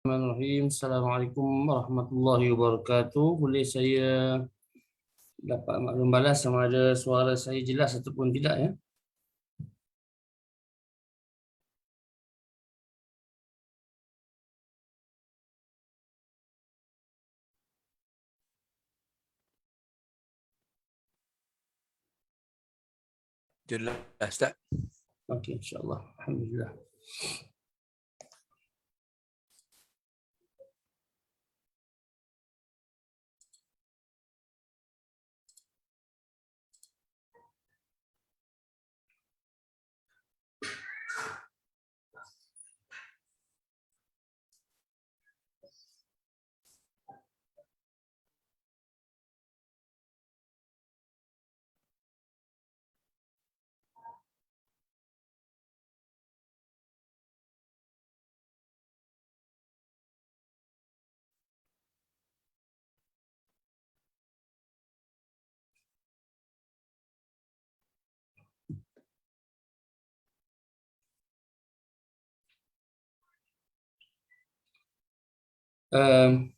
Bismillahirrahmanirrahim. Assalamualaikum warahmatullahi wabarakatuh. Boleh saya dapat maklum balas sama ada suara saya jelas ataupun tidak ya? Jelas tak? Okey, insya-Allah. Alhamdulillah.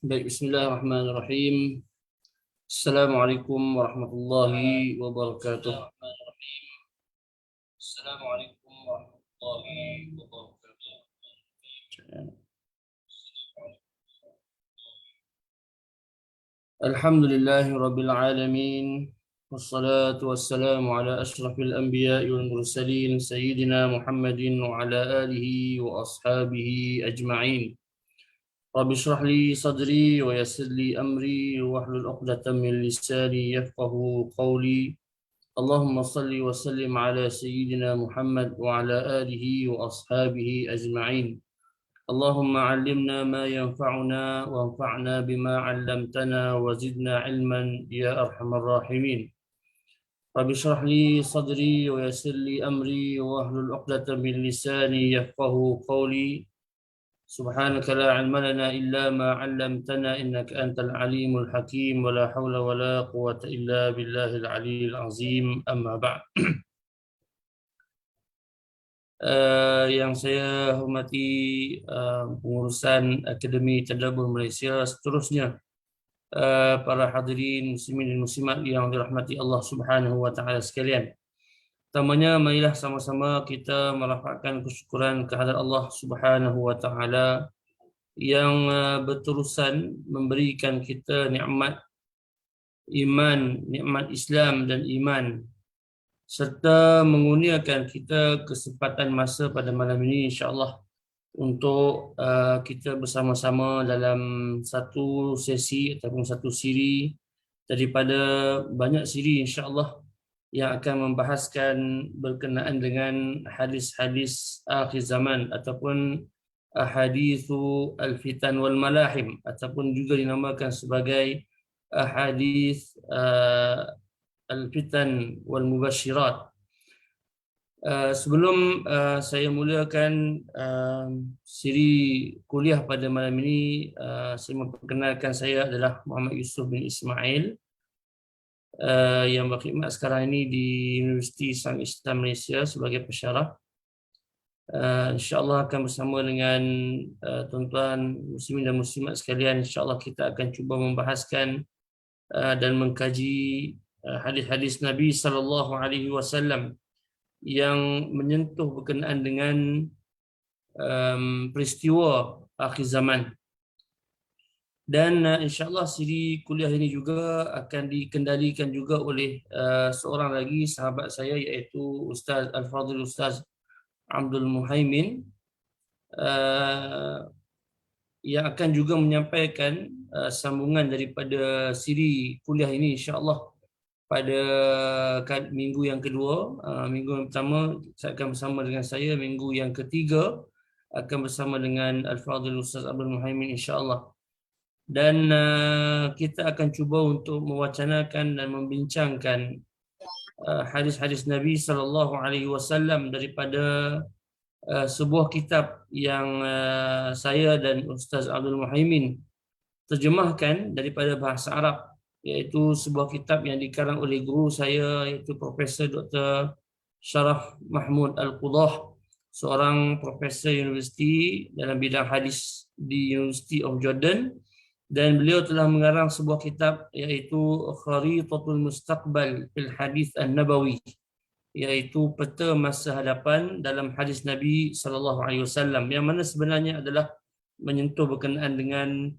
Baik, bismillahirrahmanirrahim. Assalamualaikum warahmatullahi wabarakatuh. Assalamualaikum warahmatullahi wabarakatuh. Alhamdulillahi rabbil alamin. Wassalatu wassalamu ala ashrafil anbiya'i wal mursalin sayyidina Muhammadin wa ala alihi wa ashabihi ajma'in. Rabbi shrah li sadri wa yassir li amri wahlul 'uqdatam min lisani yafqahu qawli. Allahumma salli wa sallim ala sayyidina Muhammad wa ala alihi wa ashabihi ajma'in. اللهم علمنا ما ينفعنا وانفعنا بما علمتنا وزدنا علما يا أرحم الراحمين. رب اشرح لي صدري ويسر لي أمري واحلل عقدة من لساني يفقه قولي. سبحانك لا علم لنا إلا ما علمتنا إنك أنت العليم الحكيم ولا حول ولا قوة إلا بالله العلي العظيم. أما بعد. Yang saya hormati pengurusan Akademi Tadabbur Malaysia, seterusnya para hadirin muslimin dan muslimat yang dirahmati Allah Subhanahu wa taala sekalian. Pertamanya, marilah sama-sama kita merafakkan kesyukuran kehadrat Allah Subhanahu wa taala yang berterusan memberikan kita nikmat iman, nikmat Islam dan iman, serta mengurniakan kita kesempatan masa pada malam ini insya-Allah untuk kita bersama-sama dalam satu sesi ataupun satu siri daripada banyak siri insya-Allah yang akan membahaskan berkenaan dengan hadis-hadis akhir zaman ataupun ahaditsu al-fitan wal malahim ataupun juga dinamakan sebagai ahadits al-fitan wal mubasyirat. Sebelum saya mulakan siri kuliah pada malam ini, saya memperkenalkan, saya adalah Muhammad Yusuf bin Ismail yang berkhidmat sekarang ini di Universiti Islam Malaysia sebagai pensyarah. InsyaAllah akan bersama dengan tuan-tuan muslimin dan muslimat sekalian, InsyaAllah kita akan cuba membahaskan dan mengkaji hadis-hadis Nabi SAW yang menyentuh berkenaan dengan peristiwa akhir zaman. Dan insyaAllah siri kuliah ini juga akan dikendalikan juga oleh seorang lagi sahabat saya, iaitu Ustaz Al-Fadhil Ustaz Abdul Muhaimin, yang akan juga menyampaikan sambungan daripada siri kuliah ini insyaAllah pada minggu yang kedua. Minggu yang pertama saya akan bersama dengan saya, minggu yang ketiga akan bersama dengan Al-Fadhil Ustaz Abdul Muhaimin insyaAllah. Dan kita akan cuba untuk mewacanakan dan membincangkan hadis-hadis Nabi SAW daripada sebuah kitab yang saya dan Ustaz Abdul Muhaimin terjemahkan daripada bahasa Arab, iaitu sebuah kitab yang dikarang oleh guru saya, iaitu Profesor Dr. Sharaf Mahmud Al-Qudah seorang profesor universiti dalam bidang hadis di University of Jordan, dan beliau telah mengarang sebuah kitab iaitu Kharitatul Mustaqbal fil Hadis An-Nabawi, iaitu peta masa hadapan dalam hadis Nabi SAW, yang mana sebenarnya adalah menyentuh berkenaan dengan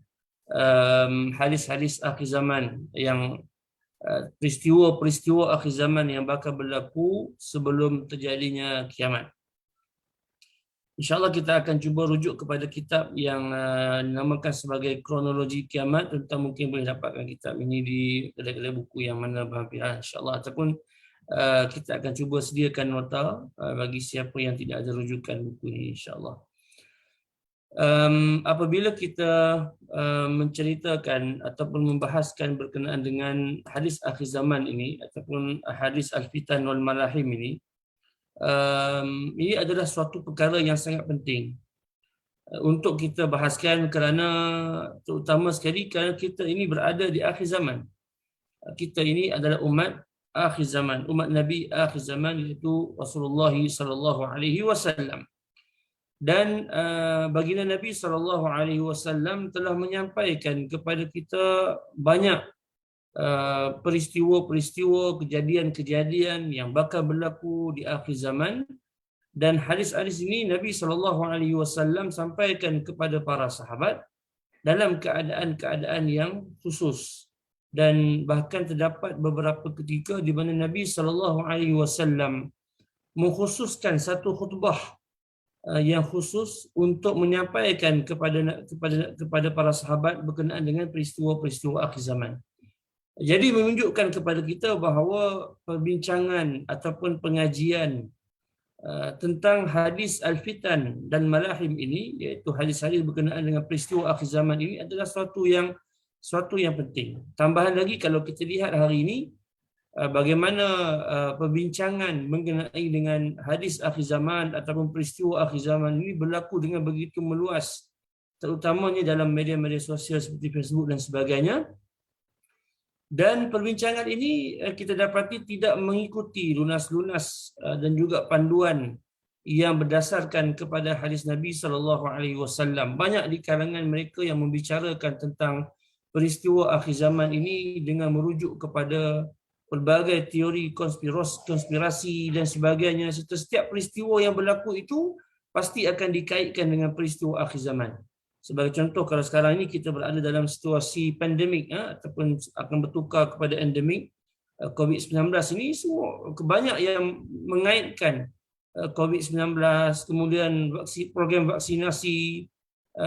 hadis-hadis akhir zaman, yang peristiwa-peristiwa akhir zaman yang bakal berlaku sebelum terjadinya kiamat. InsyaAllah kita akan cuba rujuk kepada kitab yang dinamakan sebagai Kronologi Kiamat. Tuan-tuan mungkin boleh dapatkan kitab ini di kedai-kedai buku yang mana berhampiran, insyaAllah. Ataupun kita akan cuba sediakan nota bagi siapa yang tidak ada rujukan buku ini, insyaAllah. Apabila kita menceritakan ataupun membahaskan berkenaan dengan hadis akhir zaman ini ataupun hadis Al-Fitan wal Malahim ini adalah suatu perkara yang sangat penting untuk kita bahaskan, kerana terutama sekali kerana kita ini berada di akhir zaman. Kita ini adalah umat akhir zaman, umat Nabi akhir zaman, iaitu Rasulullah sallallahu alaihi wasallam. Dan baginda Nabi sallallahu alaihi wasallam telah menyampaikan kepada kita banyak peristiwa-peristiwa, kejadian-kejadian yang bakal berlaku di akhir zaman, dan hadis-hadis ini Nabi SAW sampaikan kepada para sahabat dalam keadaan-keadaan yang khusus. Dan bahkan terdapat beberapa ketika di mana Nabi SAW mengkhususkan satu khutbah yang khusus untuk menyampaikan kepada para sahabat berkenaan dengan peristiwa-peristiwa akhir zaman. Jadi menunjukkan kepada kita bahawa perbincangan ataupun pengajian tentang hadis Al-Fitan dan Malahim ini, iaitu hadis-hadis berkenaan dengan peristiwa akhir zaman ini, adalah suatu yang penting. Tambahan lagi, kalau kita lihat hari ini bagaimana perbincangan mengenai dengan hadis akhir zaman ataupun peristiwa akhir zaman ini berlaku dengan begitu meluas, terutamanya dalam media-media sosial seperti Facebook dan sebagainya. Dan perbincangan ini kita dapati tidak mengikuti lunas-lunas dan juga panduan yang berdasarkan kepada hadis Nabi SAW. Banyak di kalangan mereka yang membicarakan tentang peristiwa akhir zaman ini dengan merujuk kepada pelbagai teori konspirasi dan sebagainya. Serta setiap peristiwa yang berlaku itu pasti akan dikaitkan dengan peristiwa akhir zaman. Sebagai contoh, kalau sekarang ini kita berada dalam situasi pandemik ataupun akan bertukar kepada endemik COVID-19 ini, semua banyak yang mengaitkan COVID-19, kemudian program vaksinasi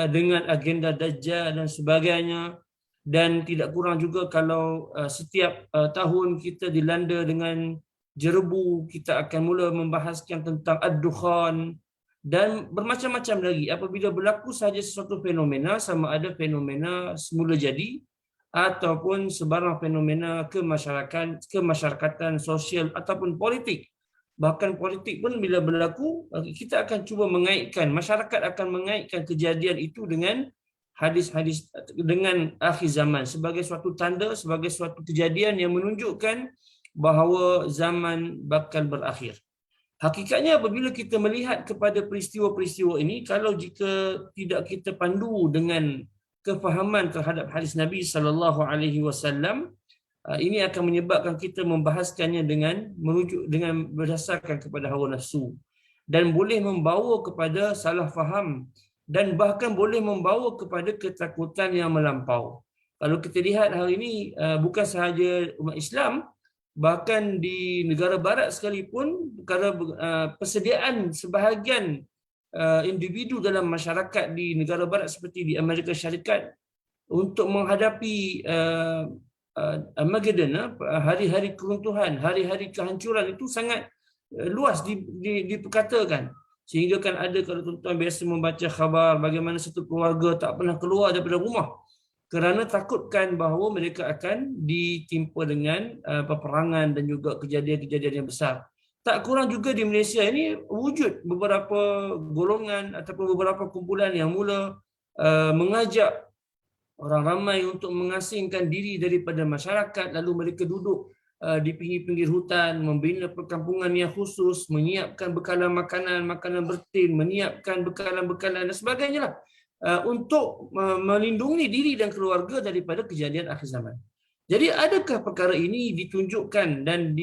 dengan agenda Dajjal dan sebagainya. Dan tidak kurang juga kalau setiap tahun kita dilanda dengan jerebu, kita akan mula membahaskan tentang ad-dukhan dan bermacam-macam lagi. Apabila berlaku sahaja sesuatu fenomena, sama ada fenomena semula jadi ataupun sebarang fenomena kemasyarakatan, sosial ataupun politik. Bahkan politik pun bila berlaku, kita akan cuba mengaitkan, masyarakat akan mengaitkan kejadian itu dengan hadis-hadis, dengan akhir zaman sebagai suatu tanda, sebagai suatu kejadian yang menunjukkan bahawa zaman bakal berakhir. Hakikatnya apabila kita melihat kepada peristiwa-peristiwa ini, kalau jika tidak kita pandu dengan kefahaman terhadap hadis Nabi SAW, ini akan menyebabkan kita membahaskannya dengan berdasarkan kepada hawa nafsu, dan boleh membawa kepada salah faham, dan bahkan boleh membawa kepada ketakutan yang melampau. Kalau kita lihat hari ini, bukan sahaja umat Islam, bahkan di negara barat sekalipun, perkara persediaan sebahagian individu dalam masyarakat di negara barat seperti di Amerika Syarikat untuk menghadapi Armageddon, hari-hari keruntuhan, hari-hari kehancuran itu sangat luas diperkatakan. Sehingga kan ada, kalau tuan-tuan biasa membaca khabar bagaimana satu keluarga tak pernah keluar daripada rumah kerana takutkan bahawa mereka akan ditimpa dengan peperangan dan juga kejadian-kejadian yang besar. Tak kurang juga di Malaysia ini wujud beberapa golongan ataupun beberapa kumpulan yang mula mengajak orang ramai untuk mengasingkan diri daripada masyarakat, lalu mereka duduk di pinggir-pinggir hutan, membina perkampungan yang khusus, menyiapkan bekalan makanan, makanan bertin, menyiapkan bekalan-bekalan dan sebagainya lah, untuk melindungi diri dan keluarga daripada kejadian akhir zaman. Jadi adakah perkara ini ditunjukkan dan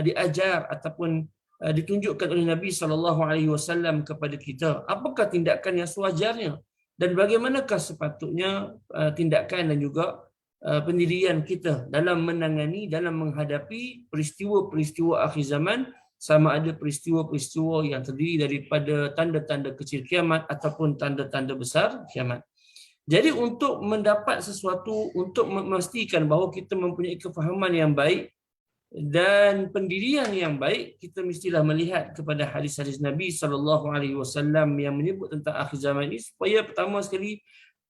diajar ataupun ditunjukkan oleh Nabi SAW kepada kita? Apakah tindakan yang sewajarnya? Dan bagaimanakah sepatutnya tindakan dan juga pendirian kita dalam menangani, dalam menghadapi peristiwa-peristiwa akhir zaman, sama ada peristiwa-peristiwa yang terdiri daripada tanda-tanda kecil kiamat ataupun tanda-tanda besar kiamat. Jadi untuk mendapat sesuatu, untuk memastikan bahawa kita mempunyai kefahaman yang baik dan pendirian yang baik, kita mestilah melihat kepada hadis-hadis Nabi SAW yang menyebut tentang akhir zaman ini, supaya pertama sekali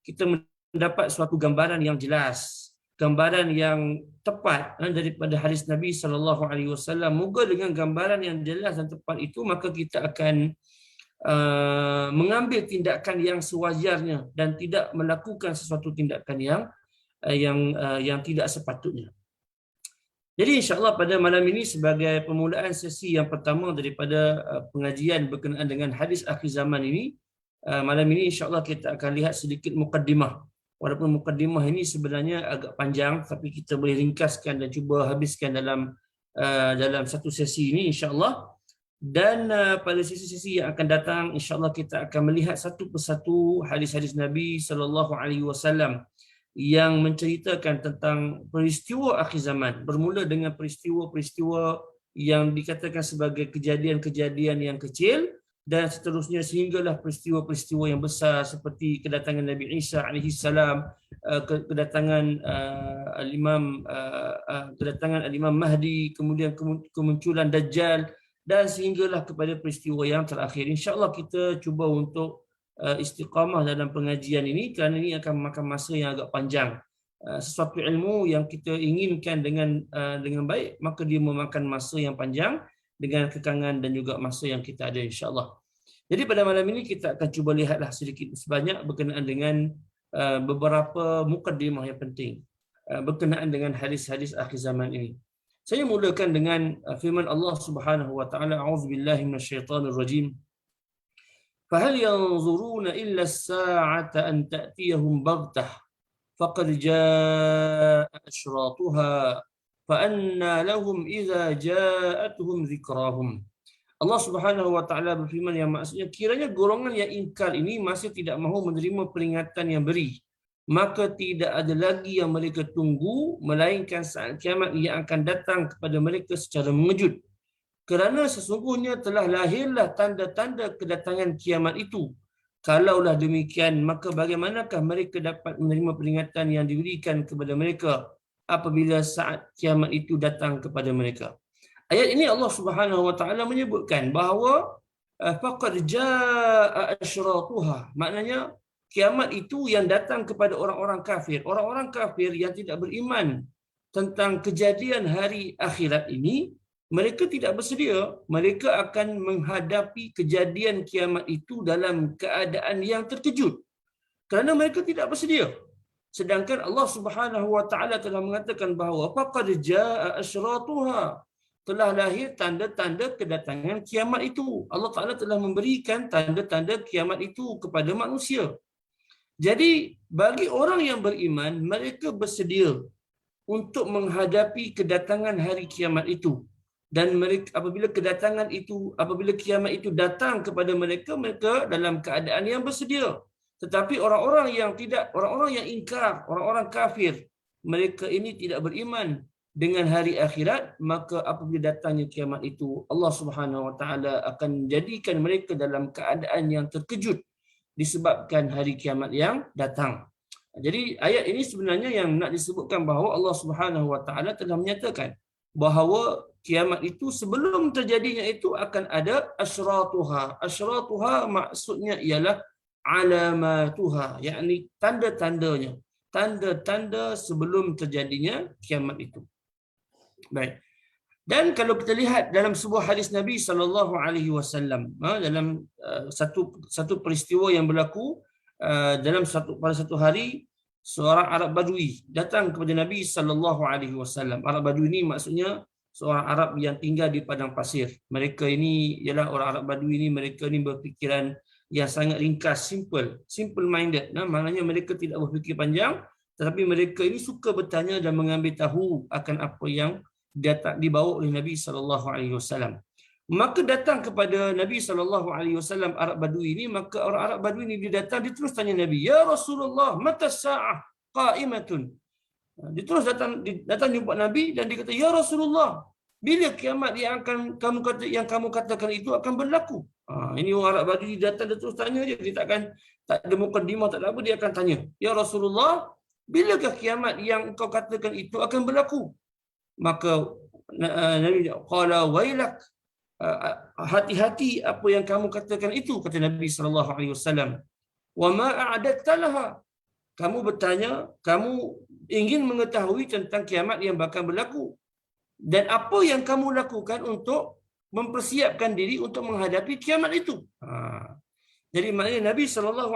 kita mendapat suatu gambaran yang jelas, gambaran yang tepat daripada hadis Nabi SAW. Moga dengan gambaran yang jelas dan tepat itu, maka kita akan mengambil tindakan yang sewajarnya dan tidak melakukan sesuatu tindakan yang tidak sepatutnya. Jadi insya-Allah pada malam ini sebagai permulaan sesi yang pertama daripada pengajian berkenaan dengan hadis akhir zaman ini, malam ini insya-Allah kita akan lihat sedikit mukaddimah. Walaupun mukaddimah ini sebenarnya agak panjang, tapi kita boleh ringkaskan dan cuba habiskan dalam satu sesi ini insya-Allah. Dan pada sesi-sesi yang akan datang insya-Allah kita akan melihat satu persatu hadis-hadis Nabi SAW yang menceritakan tentang peristiwa akhir zaman, bermula dengan peristiwa-peristiwa yang dikatakan sebagai kejadian-kejadian yang kecil dan seterusnya sehinggalah peristiwa-peristiwa yang besar seperti kedatangan Nabi Isa AS, kedatangan Al-Imam Mahdi, kemudian kemunculan Dajjal, dan sehinggalah kepada peristiwa yang terakhir. InsyaAllah kita cuba untuk istiqamah dalam pengajian ini kerana ini akan memakan masa yang agak panjang. Sesuatu ilmu yang kita inginkan dengan baik, maka dia memakan masa yang panjang dengan kekangan dan juga masa yang kita ada insyaAllah. Jadi pada malam ini kita akan cuba lihatlah sedikit sebanyak berkenaan dengan beberapa mukaddimah yang penting berkenaan dengan hadis-hadis akhir zaman ini. Saya mulakan dengan firman Allah Subhanahu wa taala, a'udzubillahi minasyaitonir rajim. Fahal yanzuruna illa as-sa'ata an ta'tiyahum baghtah faqad jaa'a ashratuha fa anna lahum idza ja'atuhum dzikrahum. Allah Subhanahu wa taala berfirman yang maksudnya, kiranya golongan yang ingkar ini masih tidak mahu menerima peringatan yang beri, maka tidak ada lagi yang mereka tunggu melainkan saat kiamat yang akan datang kepada mereka secara mengejut. Kerana sesungguhnya telah lahirlah tanda-tanda kedatangan kiamat itu. Kalaulah demikian, maka bagaimanakah mereka dapat menerima peringatan yang diberikan kepada mereka apabila saat kiamat itu datang kepada mereka? Ayat ini Allah Subhanahu wa taala menyebutkan bahawa faqad jaa'a asyratuha, maknanya kiamat itu yang datang kepada orang-orang kafir. Orang-orang kafir yang tidak beriman tentang kejadian hari akhirat ini, mereka tidak bersedia. Mereka akan menghadapi kejadian kiamat itu dalam keadaan yang terkejut kerana mereka tidak bersedia. Sedangkan Allah Subhanahu wa taala telah mengatakan bahawa faqad jaa'a asyratuha, telah lahir tanda-tanda kedatangan kiamat itu. Allah Ta'ala telah memberikan tanda-tanda kiamat itu kepada manusia. Jadi bagi orang yang beriman, mereka bersedia untuk menghadapi kedatangan hari kiamat itu. Dan mereka, apabila kiamat itu datang kepada mereka, mereka dalam keadaan yang bersedia. Tetapi orang-orang yang ingkar, orang-orang kafir, mereka ini tidak beriman dengan hari akhirat, maka apabila datangnya kiamat itu, Allah Subhanahu wa taala akan menjadikan mereka dalam keadaan yang terkejut disebabkan hari kiamat yang datang. Jadi ayat ini sebenarnya yang nak disebutkan bahawa Allah Subhanahu wa taala telah menyatakan bahawa kiamat itu sebelum terjadinya itu akan ada asyratuha. Asyratuha maksudnya ialah alamatuha, yakni tanda-tandanya, tanda-tanda sebelum terjadinya kiamat itu. Baik. Dan kalau kita lihat dalam sebuah hadis Nabi SAW, dalam satu peristiwa yang berlaku pada satu hari, seorang Arab Badui datang kepada Nabi sallallahu alaihi wasallam. Arab Badui ini maksudnya seorang Arab yang tinggal di padang pasir. Mereka ini ialah orang Arab Badui ini, mereka ini berfikiran yang sangat ringkas, simple minded. Nah, maknanya mereka tidak berfikir panjang, tetapi mereka ini suka bertanya dan mengambil tahu akan apa yang dibawa oleh Nabi sallallahu alaihi wasallam. Maka datang kepada Nabi SAW Arab Badui ini, maka orang Arab Badui ini dia datang, dia terus tanya Nabi, "Ya Rasulullah, mata sa'ah qa'imatun?" Dia terus datang jumpa Nabi dan dia kata, "Ya Rasulullah, bila kiamat yang kamu katakan itu akan berlaku?" Ini orang Arab Badui datang, dia terus tanya je, dia tak ada mukadimah, tak ada apa, dia akan tanya, "Ya Rasulullah, bilakah kiamat yang kau katakan itu akan berlaku?" Maka Nabi qala wailak, hati-hati apa yang kamu katakan itu, kata Nabi SAW. Wa ma a'adatta laha, kamu bertanya, kamu ingin mengetahui tentang kiamat yang bakal berlaku, dan apa yang kamu lakukan untuk mempersiapkan diri untuk menghadapi kiamat itu. Jadi maknanya Nabi SAW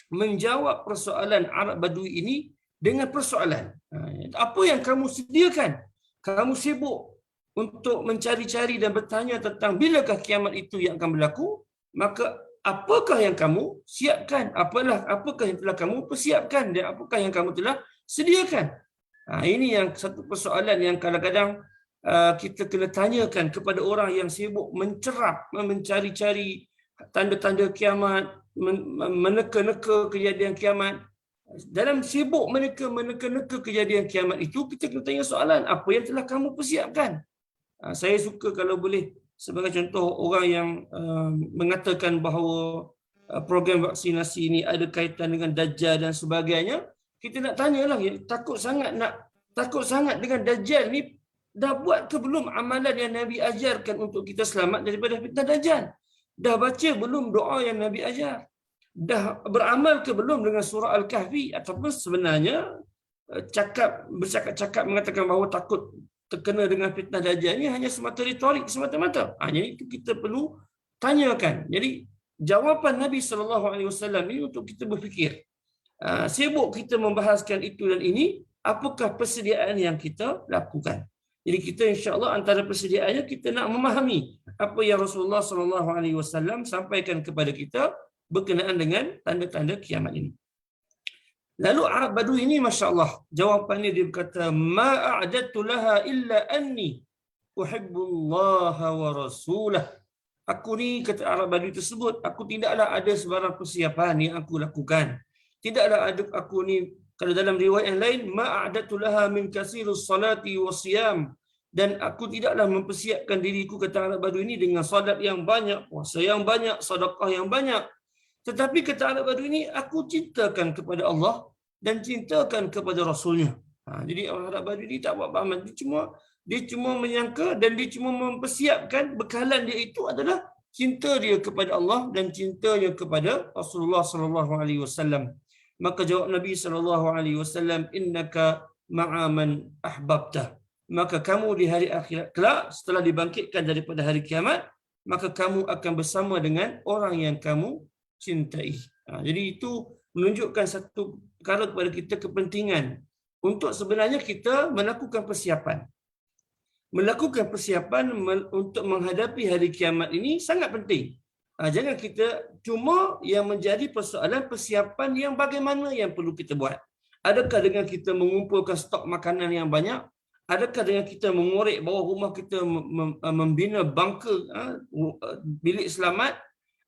menjawab persoalan Arab Badui ini dengan persoalan. Apa yang kamu sediakan? Kamu sibuk untuk mencari-cari dan bertanya tentang bilakah kiamat itu yang akan berlaku, maka apakah yang kamu siapkan? Apakah yang telah kamu persiapkan dan apakah yang kamu telah sediakan? Ini yang satu persoalan yang kadang-kadang kita kena tanyakan kepada orang yang sibuk mencerap, mencari-cari tanda-tanda kiamat, meneka-neka kejadian kiamat. Dalam sibuk mereka meneka-neka kejadian kiamat itu, kita kena tanya soalan, apa yang telah kamu persiapkan? Saya suka kalau boleh, sebagai contoh, orang yang mengatakan bahawa program vaksinasi ini ada kaitan dengan Dajjal dan sebagainya, kita nak tanyalah, takut sangat dengan Dajjal ni, dah buat ke belum amalan yang Nabi ajarkan untuk kita selamat daripada fitnah Dajjal? Dah baca belum doa yang Nabi ajar? Dah beramal ke belum dengan surah Al-Kahfi? Ataupun sebenarnya bercakap-cakap mengatakan bahawa takut terkena dengan fitnah Dajjal ini hanya semata retorik semata-mata. Jadi itu kita perlu tanyakan. Jadi jawapan Nabi SAW ini untuk kita berfikir. Sibuk kita membahaskan itu dan ini, apakah persediaan yang kita lakukan? Jadi kita insya-Allah antara persediaannya kita nak memahami apa yang Rasulullah SAW sampaikan kepada kita berkenaan dengan tanda-tanda kiamat ini. Lalu Arab Badui ini, masya-Allah, jawapannya dia berkata, "Ma a'dadtu laha illa anni uhibbullaha wa rasulah." Aku ni, kata Arab Badui tersebut, aku tidaklah ada sebarang persiapan yang aku lakukan. Tidaklah ada aku ni, kalau dalam riwayat yang lain, "Ma a'dadtu laha min kasirus salati wasiyam." Dan aku tidaklah mempersiapkan diriku, kata Arab Badui ini, dengan salat yang banyak, puasa yang banyak, sedekah yang banyak. Tetapi kata Arab Badui ini, aku cintakan kepada Allah dan cintakan kepada Rasulnya. Jadi orang Arab Badui ini tak buat beramal. Dia cuma menyangka dan dia cuma mempersiapkan bekalan dia itu adalah cinta dia kepada Allah dan cintanya kepada Rasulullah SAW. Maka jawab Nabi SAW, "Innaka ma'a man ahbabtah." Maka kamu di hari akhirat kelak, setelah dibangkitkan daripada hari kiamat, maka kamu akan bersama dengan orang yang kamu cintai. Jadi itu menunjukkan satu perkara kepada kita, kepentingan untuk sebenarnya kita melakukan persiapan. Melakukan persiapan untuk menghadapi hari kiamat ini sangat penting. Jangan kita cuma yang menjadi persoalan persiapan yang bagaimana yang perlu kita buat. Adakah dengan kita mengumpulkan stok makanan yang banyak? Adakah dengan kita mengorek bawah rumah kita, membina bunker, bilik selamat?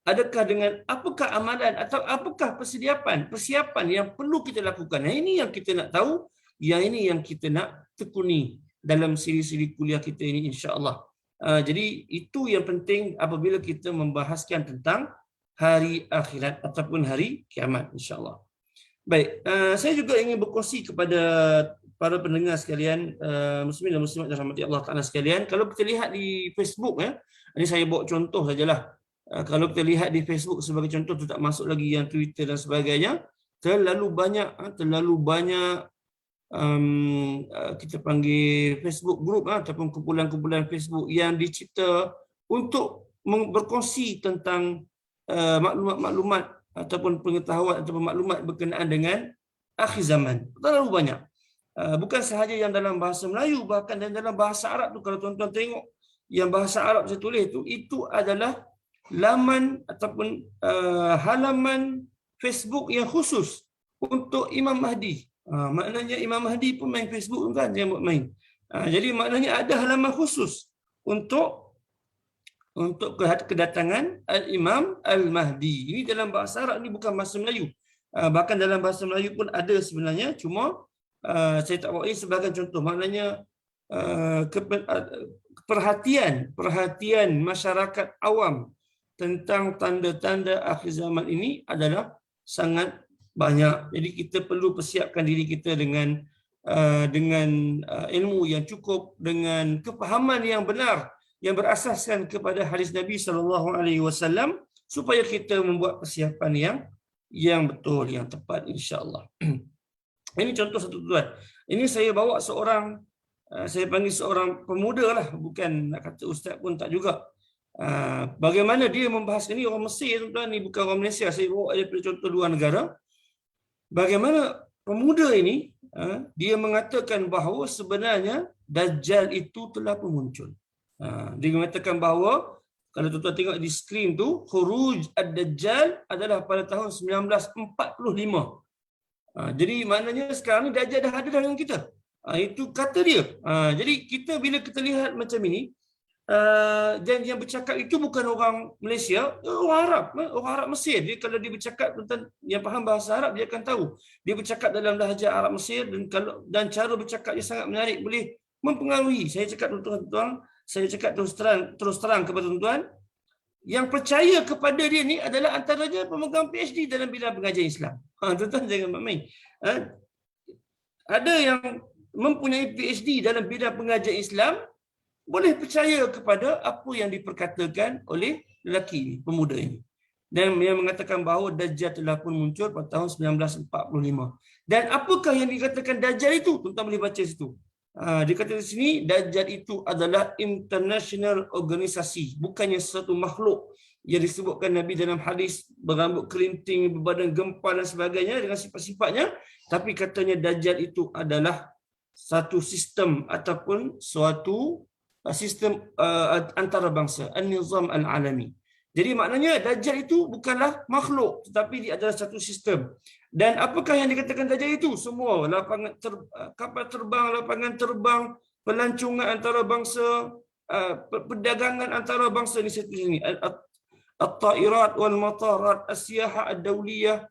Adakah dengan apakah amalan atau apakah persiapan yang perlu kita lakukan? Ini yang kita nak tahu, yang ini yang kita nak tekuni dalam siri-siri kuliah kita ini, insya-Allah. Jadi itu yang penting apabila kita membahaskan tentang hari akhirat ataupun hari kiamat, insya-Allah. Baik, saya juga ingin berkongsi kepada para pendengar sekalian, muslimin dan muslimat dirahmati Allah Taala sekalian. Kalau kita lihat di Facebook, ini saya bawa contoh sajalah. Kalau kita lihat di Facebook sebagai contoh, tu tak masuk lagi yang Twitter dan sebagainya, terlalu banyak kita panggil Facebook group ataupun kumpulan-kumpulan Facebook yang dicipta untuk berkongsi tentang maklumat-maklumat ataupun pengetahuan ataupun maklumat berkenaan dengan akhir zaman. Terlalu banyak. Bukan sahaja yang dalam bahasa Melayu, bahkan dalam bahasa Arab tu, kalau tuan-tuan tengok yang bahasa Arab saya tulis tu, itu adalah laman ataupun halaman Facebook yang khusus untuk Imam Mahdi. Maknanya Imam Mahdi pun main Facebook kan, dia buat main. Jadi maknanya ada halaman khusus untuk kedatangan Al-Imam Al-Mahdi. Ini dalam bahasa Arab, ini bukan bahasa Melayu. Bahkan dalam bahasa Melayu pun ada sebenarnya, cuma saya tak bawa ini sebagai contoh. Maknanya perhatian masyarakat awam tentang tanda-tanda akhir zaman ini adalah sangat banyak. Jadi kita perlu persiapkan diri kita dengan ilmu yang cukup, dengan kefahaman yang benar yang berasaskan kepada hadis Nabi SAW, supaya kita membuat persiapan yang betul, yang tepat, insya-Allah. Ini contoh satu, tuan. Ini saya bawa seorang, saya panggil seorang pemuda lah, bukan nak kata ustaz pun tak juga. Bagaimana dia membahas ini, orang Mesir, tuan, ni bukan orang Malaysia. Saya bawa daripada contoh luar negara. Bagaimana pemuda ini, dia mengatakan bahawa sebenarnya Dajjal itu telah pun muncul. Dia mengatakan bahawa, kalau tuan-tuan tengok di skrin tu, Khuruj Ad-Dajjal adalah pada tahun 1945. Jadi maknanya sekarang ni Dajjal dah ada dalam kita. Itu kata dia. Jadi kita bila kita lihat macam ini, dan yang bercakap itu bukan orang Malaysia, orang Arab Mesir. Dia kalau dia bercakap, tentang yang faham bahasa Arab, dia akan tahu. Dia bercakap dalam lahjah Arab Mesir, dan cara bercakap dia sangat menarik, boleh mempengaruhi. Saya cakap tuan-tuan, saya cakap terus terang kepada tuan-tuan, yang percaya kepada dia ni adalah antaranya pemegang PhD dalam bidang pengajian Islam. Tuan-tuan jangan main. Ada yang mempunyai PhD dalam bidang pengajian Islam, boleh percaya kepada apa yang diperkatakan oleh lelaki ini, pemuda ini. Dan yang mengatakan bahawa Dajjal telah pun muncul pada tahun 1945. Dan apakah yang dikatakan Dajjal itu? Tuan-tuan boleh baca situ. Dia kata di sini, Dajjal itu adalah international organisasi, bukannya satu makhluk yang disebutkan Nabi dalam hadis berambut kerinting, berbadan gempal dan sebagainya dengan sifat-sifatnya, tapi katanya Dajjal itu adalah satu sistem ataupun suatu sistem antarabangsa, an-nizam al-alami. Jadi maknanya Dajjal itu bukanlah makhluk, tetapi dia adalah satu sistem. Dan apakah yang dikatakan Dajjal itu? Semua kapal terbang, lapangan terbang, pelancongan antarabangsa, perdagangan antarabangsa di sini, at-tairat wal matarat, as-siyahah ad-dawliyah,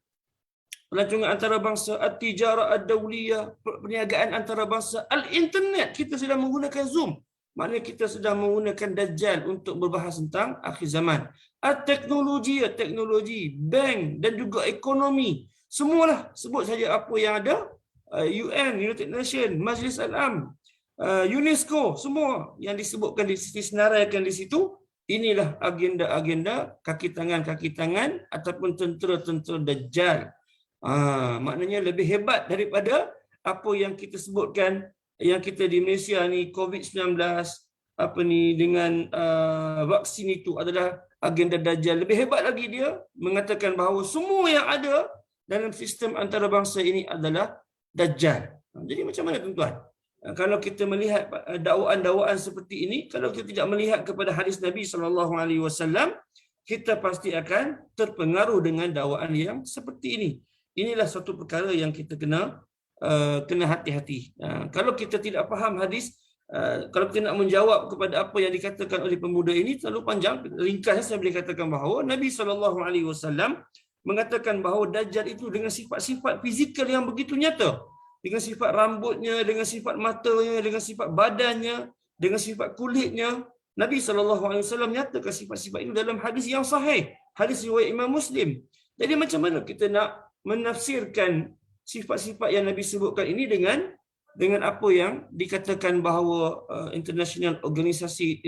pelancongan antarabangsa, at-tijarah ad-dawliyah, perniagaan antarabangsa, al-internet. Kita sedang menggunakan Zoom. Maknanya kita sedang menggunakan Dajjal untuk berbahas tentang akhir zaman. Teknologi, bank dan juga ekonomi. Semualah, sebut saja apa yang ada. UN, United Nations, Majlis Al-Am, UNESCO, semua yang disebutkan disenaraikan di situ. Inilah agenda-agenda kaki tangan ataupun tentera-tentera Dajjal. Maknanya lebih hebat daripada apa yang kita sebutkan, yang kita di Malaysia ni COVID-19 dengan vaksin itu adalah agenda Dajjal. Lebih hebat lagi, dia mengatakan bahawa semua yang ada dalam sistem antarabangsa ini adalah Dajjal. Jadi macam mana tuan-tuan? Kalau kita melihat dakwaan-dakwaan seperti ini, kalau kita tidak melihat kepada hadis Nabi SAW, kita pasti akan terpengaruh dengan dakwaan yang seperti ini. Inilah satu perkara yang kita kena hati-hati. Kalau kita tidak faham hadis, kalau kita nak menjawab kepada apa yang dikatakan oleh pemuda ini, terlalu panjang. Ringkasnya saya boleh katakan bahawa Nabi SAW mengatakan bahawa Dajjal itu dengan sifat-sifat fizikal yang begitu nyata, dengan sifat rambutnya, dengan sifat matanya, dengan sifat badannya, dengan sifat kulitnya. Nabi SAW nyatakan sifat-sifat itu dalam hadis yang sahih, hadis riwayat Imam Muslim. Jadi macam mana kita nak menafsirkan sifat-sifat yang Nabi sebutkan ini dengan apa yang dikatakan bahawa international organization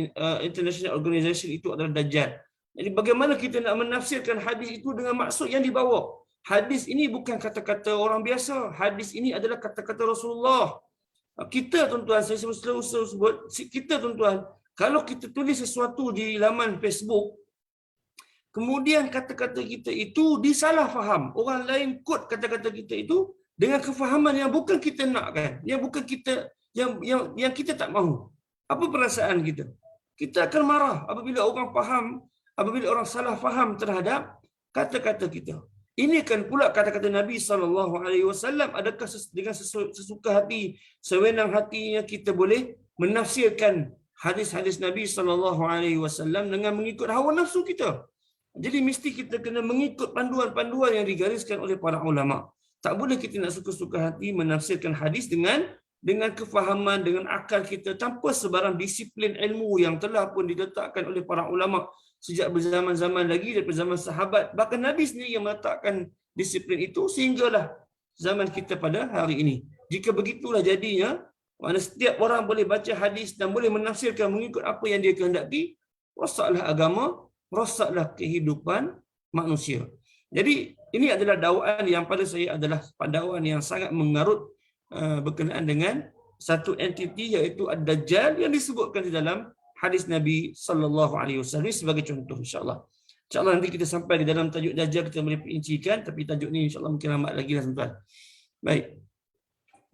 itu adalah Dajjal? Jadi bagaimana kita nak menafsirkan hadis itu dengan maksud yang dibawa? Hadis ini bukan kata-kata orang biasa. Hadis ini adalah kata-kata Rasulullah. Kita tuan-tuan, saya selalu sebut, kita tuan-tuan, kalau kita tulis sesuatu di laman Facebook, kemudian kata-kata kita itu disalah faham, orang lain kod kata-kata kita itu dengan kefahaman yang bukan kita nakkan, yang bukan kita yang kita tak mahu. Apa perasaan kita? Kita akan marah apabila orang salah faham terhadap kata-kata kita. Ini kan pula kata-kata Nabi SAW. Adakah dengan sesuka hati, sewenang hatinya kita boleh menafsirkan hadis-hadis Nabi SAW dengan mengikut hawa nafsu kita? Jadi mesti kita kena mengikut panduan-panduan yang digariskan oleh para ulama. Tak boleh kita nak suka-suka hati menafsirkan hadis dengan kefahaman, dengan akal kita tanpa sebarang disiplin ilmu yang telah pun diletakkan oleh para ulama sejak berzaman-zaman lagi daripada zaman sahabat. Bahkan Nabi sendiri yang meletakkan disiplin itu sehinggalah zaman kita pada hari ini. Jika begitulah jadinya, mana setiap orang boleh baca hadis dan boleh menafsirkan mengikut apa yang dia kehendaki, rosaklah agama, rosaklah kehidupan manusia. Jadi ini adalah dakwaan yang pada saya adalah dakwaan yang sangat mengarut berkenaan dengan satu entiti iaitu Ad-Dajjal yang disebutkan di dalam hadis Nabi SAW sebagai contoh, insyaAllah. InsyaAllah nanti kita sampai di dalam tajuk Dajjal, kita boleh perincikan, tapi tajuk ni insyaAllah mungkin amat lagi lah tuan-tuan. Baik.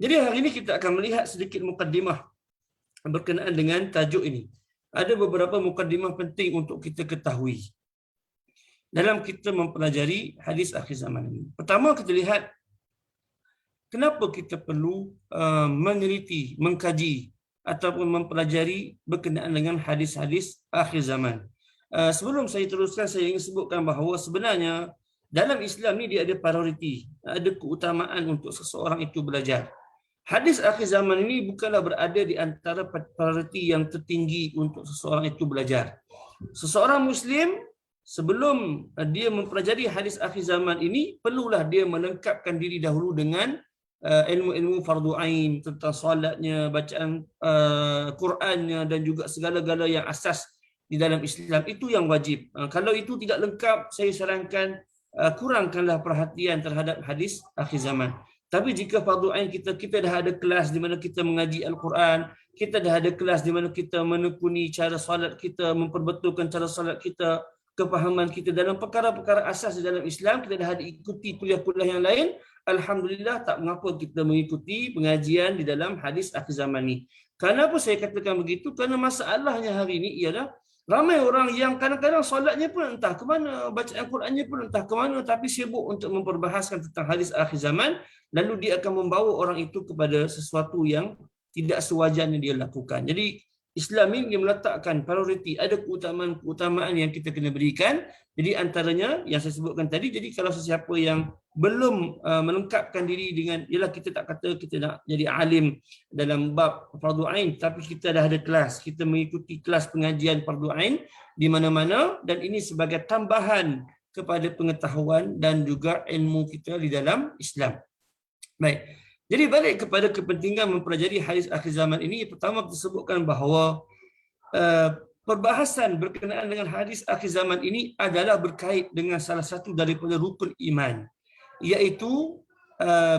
Jadi hari ini kita akan melihat sedikit mukaddimah berkenaan dengan tajuk ini. Ada beberapa mukaddimah penting untuk kita ketahui dalam kita mempelajari hadis akhir zaman ini. Pertama, kita lihat kenapa kita perlu meneliti, mengkaji ataupun mempelajari berkenaan dengan hadis-hadis akhir zaman. Sebelum saya teruskan, saya ingin sebutkan bahawa sebenarnya dalam Islam ni dia ada prioriti, ada keutamaan untuk seseorang itu belajar. Hadis akhir zaman ini bukanlah berada di antara prioriti yang tertinggi untuk seseorang itu belajar. Seseorang Muslim sebelum dia mempelajari hadis akhir zaman ini, perlulah dia melengkapkan diri dahulu dengan ilmu-ilmu fardu ain, tentang solatnya, bacaan Qurannya dan juga segala-gala yang asas di dalam Islam. Itu yang wajib. Kalau itu tidak lengkap, saya sarankan kurangkanlah perhatian terhadap hadis akhir zaman. Tapi jika fardu ain kita dah ada kelas di mana kita mengaji Al-Quran, kita dah ada kelas di mana kita menekuni cara solat kita, memperbetulkan cara solat kita, kefahaman kita dalam perkara-perkara asas di dalam Islam, kita dah ada ikuti kuliah-kuliah yang lain, alhamdulillah, tak mengapa kita mengikuti pengajian di dalam hadis akhir zaman ni. Kenapa saya katakan begitu? Kerana masalahnya hari ini ialah ramai orang yang kadang-kadang solatnya pun entah ke mana, bacaan Qurannya pun entah ke mana, tapi sibuk untuk memperbahaskan tentang hadis akhir zaman, lalu dia akan membawa orang itu kepada sesuatu yang tidak sewajarnya dia lakukan. Jadi Islam ini meletakkan prioriti, ada keutamaan yang kita kena berikan. Jadi antaranya yang saya sebutkan tadi, jadi kalau sesiapa yang belum melengkapkan diri dengan, ialah kita tak kata kita nak jadi alim dalam bab fardu ain, tapi kita dah ada kelas, kita mengikuti kelas pengajian fardu ain di mana-mana, dan ini sebagai tambahan kepada pengetahuan dan juga ilmu kita di dalam Islam. Baik. Jadi balik kepada kepentingan mempelajari hadis akhir zaman ini, pertama kita sebutkan bahawa perbahasan berkenaan dengan hadis akhir zaman ini adalah berkait dengan salah satu daripada rukun iman, iaitu